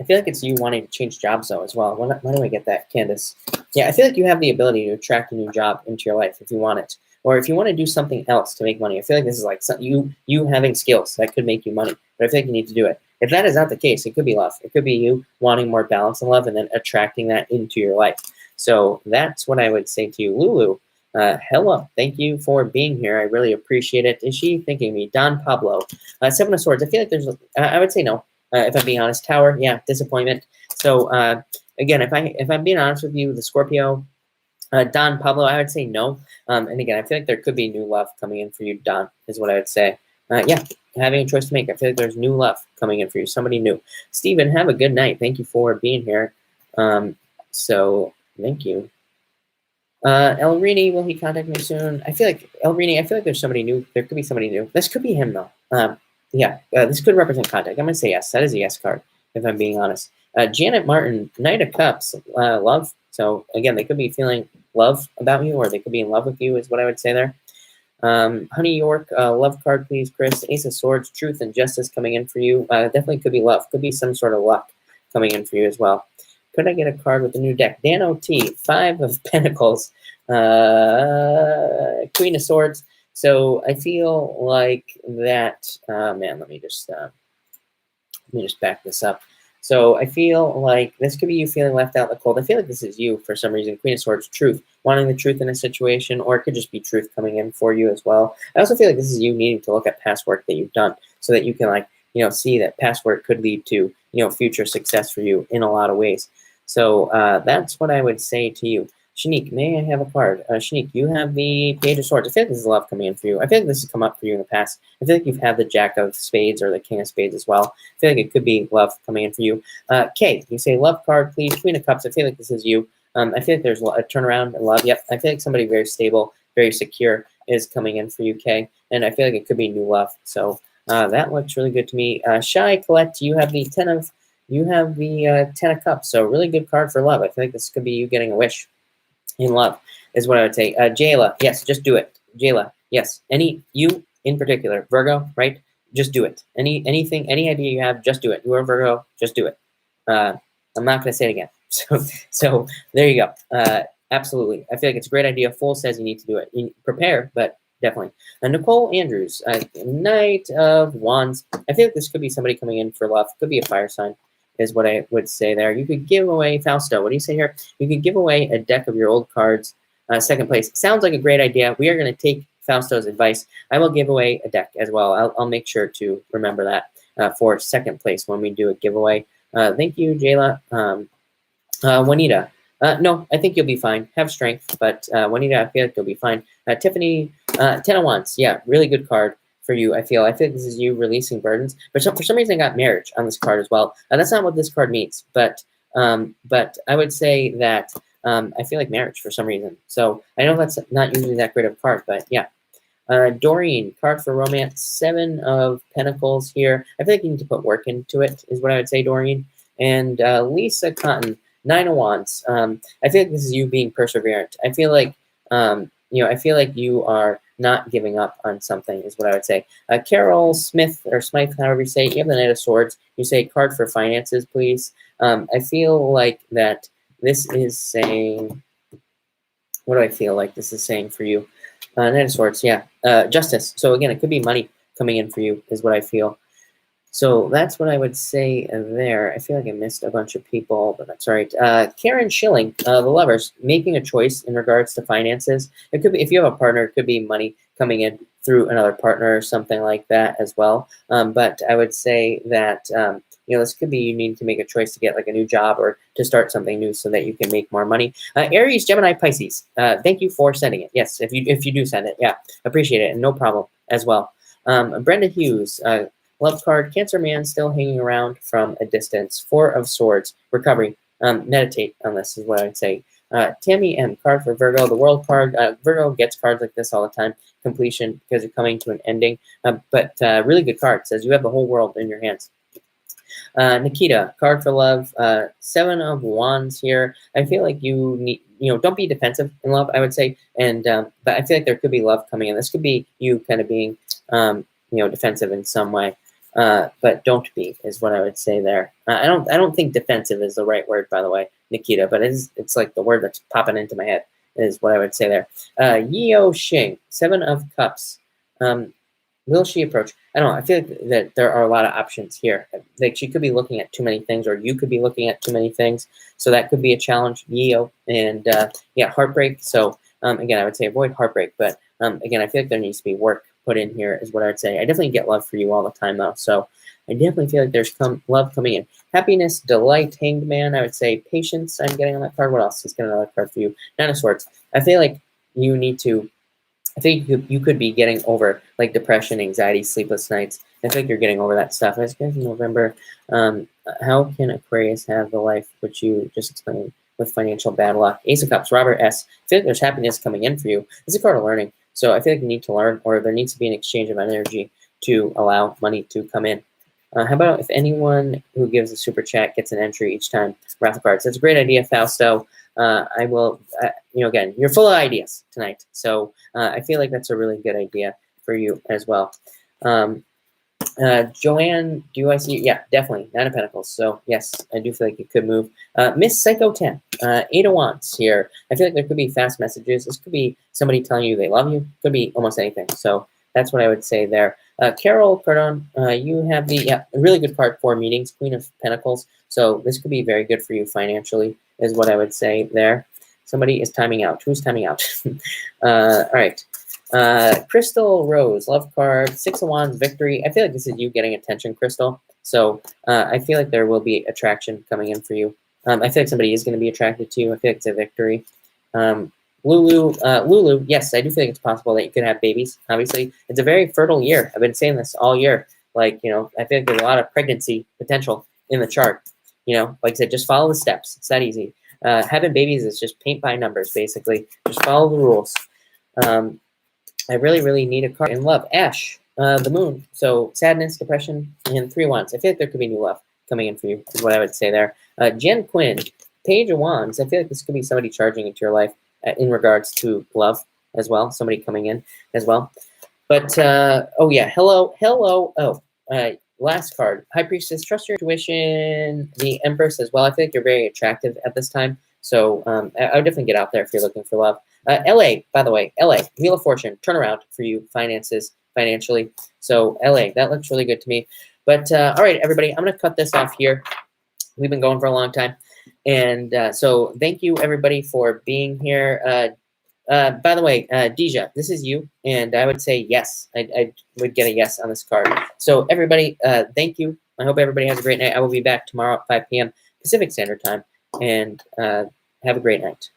I feel like it's you wanting to change jobs, though, as well. Why do I get that, Candace? Yeah, I feel like you have the ability to attract a new job into your life if you want it. Or if you want to do something else to make money. I feel like this is like you having skills that could make you money. But I feel like you need to do it. If that is not the case, it could be love. It could be you wanting more balance and love and then attracting that into your life. So that's what I would say to you. Lulu, hello. Thank you for being here. I really appreciate it. Is she thinking of me? Don Pablo. Seven of Swords. I feel like there's, I would say no. If I'm being honest. Tower, yeah, disappointment. So again, if I'm being honest with you, the Scorpio, Don Pablo, I would say no. And again, I feel like there could be new love coming in for you, Don, is what I would say. Yeah, having a choice to make. I feel like there's new love coming in for you, somebody new. Steven, have a good night. Thank you for being here. So thank you. El Rini, will he contact me soon? I feel like El Rini, I feel like there's somebody new. There could be somebody new. This could be him, though. Yeah, this could represent contact. I'm going to say yes. That is a yes card, if I'm being honest. Janet Martin, Knight of Cups, love. So, again, they could be feeling love about you, or they could be in love with you, is what I would say there. Honey York, love card, please, Chris. Ace of Swords, truth and justice coming in for you. Definitely could be love. Could be some sort of luck coming in for you as well. Could I get a card with the new deck? Dan O.T., Five of Pentacles, Queen of Swords. So I feel like that, man, let me just back this up. So I feel like this could be you feeling left out in the cold. I feel like this is you for some reason. Queen of Swords, truth, wanting the truth in a situation, or it could just be truth coming in for you as well. I also feel like this is you needing to look at past work that you've done so that you can, like, you know, see that past work could lead to, you know, future success for you in a lot of ways. So that's what I would say to you. Shanique, may I have a card? Shanique, you have the Page of Swords. I feel like this is love coming in for you. I feel like this has come up for you in the past. I feel like you've had the Jack of Spades or the King of Spades as well. I feel like it could be love coming in for you. Kay, you say love card, please. Queen of Cups. I feel like this is you. I feel like there's a turnaround in love. Yep. I feel like somebody very stable, very secure is coming in for you, Kay. And I feel like it could be new love. So that looks really good to me. Shy Colette, you have the Ten of Cups. So really good card for love. I feel like this could be you getting a wish in love is what I would say. Jayla, yes, just do it. Jayla, yes. You in particular, Virgo, right? Just do it. Anything, any idea you have, just do it. You are Virgo, just do it. I'm not going to say it again. So there you go. Absolutely. I feel like it's a great idea. Fool says you need to do it. You prepare, but definitely. Nicole Andrews, Knight of Wands. I feel like this could be somebody coming in for love. Could be a fire sign, is what I would say there. You could give away, Fausto, what do you say here? You could give away a deck of your old cards, second place. Sounds like a great idea. We are going to take Fausto's advice. I will give away a deck as well. I'll make sure to remember that for second place when we do a giveaway. Thank you, Jayla. Juanita, no, I think you'll be fine. Have strength, but Juanita, I feel like you'll be fine. Tiffany, Ten of Wands, yeah, really good card for you. I feel like this is you releasing burdens, but for some reason I got marriage on this card as well. That's not what this card means, but But I would say that I feel like marriage for some reason. So I know that's not usually that great of a card, but yeah. Doreen, card for romance, 7 of Pentacles here. I feel like you need to put work into it, is what I would say, Doreen. And Lisa Cotton, 9 of Wands. I feel like this is you being perseverant. I feel like, I feel like you are not giving up on something, is what I would say. Carol Smith, or Smythe, however you say it, you have the Knight of Swords. You say card for finances, please. I feel like that this is saying, what do I feel like this is saying for you? Knight of Swords, yeah. Justice. So again, it could be money coming in for you, is what I feel. So that's what I would say there. I feel like I missed a bunch of people, but that's all right. Karen Schilling, the Lovers, making a choice in regards to finances. It could be, if you have a partner, it could be money coming in through another partner or something like that as well. But I would say that this could be you need to make a choice to get like a new job or to start something new so that you can make more money. Aries, Gemini, Pisces. Thank you for sending it. Yes, if you do send it, yeah, appreciate it, and no problem as well. Brenda Hughes. Love card, Cancer Man still hanging around from a distance. 4 of Swords, recovery. Meditate on this is what I would say. Tammy M, card for Virgo, the World card. Virgo gets cards like this all the time. Completion because it's coming to an ending. But really good card. Says you have the whole world in your hands. Nikita, card for love. 7 of Wands here. I feel like you need, don't be defensive in love, I would say. And but I feel like there could be love coming in. This could be you kind of being, defensive in some way. But don't be is what I would say there. I don't think defensive is the right word, by the way, Nikita, but it's like the word that's popping into my head is what I would say there. Yeo Xing, 7 of Cups. Will she approach? I don't know. I feel like that there are a lot of options here. Like she could be looking at too many things, or you could be looking at too many things. So that could be a challenge, Yeo. And heartbreak. So again, I would say avoid heartbreak. But again, I feel like there needs to be work put in here is what I would say. I definitely get love for you all the time though. So I definitely feel like there's love coming in. Happiness, delight, Hangman. I would say patience. I'm getting on that card. What else? Let's get another card for you. 9 of Swords. I feel like you need to. I think you could be getting over like depression, anxiety, sleepless nights. I think you're getting over that stuff. As in November, how can Aquarius have the life which you just explained with financial bad luck? Ace of Cups, Robert S. I feel like there's happiness coming in for you. It's a card of learning. So I feel like you need to learn, or there needs to be an exchange of energy to allow money to come in. How about if anyone who gives a super chat gets an entry each time? Raffle cards. That's a great idea, Fausto. I will, again, you're full of ideas tonight. So I feel like that's a really good idea for you as well. Joanne, do I see? Yeah, definitely. 9 of Pentacles. So yes, I do feel like it could move. Miss Psycho 10, 8 of Wands here. I feel like there could be fast messages. This could be somebody telling you they love you. Could be almost anything. So that's what I would say there. Carol Cardon, you have the really good card for meetings, Queen of Pentacles. So this could be very good for you financially, is what I would say there. Somebody is timing out. Who's timing out? All right. Crystal Rose, love card, 6 of Wands, victory. I feel like this is you getting attention, Crystal. So I feel like there will be attraction coming in for you. I feel like somebody is going to be attracted to you. I feel like it's a victory. Lulu, yes, I do think it's possible that you could have babies. Obviously, it's a very fertile year. I've been saying this all year. Like, I feel like there's a lot of pregnancy potential in the chart. Like I said, just follow the steps. It's that easy. Having babies is just paint by numbers, basically. Just follow the rules. I really, really need a card in love. Ash, the moon. So sadness, depression, and 3 Wands. I feel like there could be new love coming in for you, is what I would say there. Jen Quinn, Page of Wands. I feel like this could be somebody charging into your life in regards to love as well. Somebody coming in as well. But, hello. Last card. High Priestess, trust your intuition. The Empress as well. I feel like you're very attractive at this time. So I would definitely get out there if you're looking for love. LA, by the way, LA, Wheel of Fortune, turnaround for you financially. So LA, that looks really good to me. But all right, everybody, I'm going to cut this off here. We've been going for a long time. And so thank you, everybody, for being here. By the way, Deja, this is you. And I would say yes. I would get a yes on this card. So everybody, thank you. I hope everybody has a great night. I will be back tomorrow at 5 p.m. Pacific Standard Time. And have a great night.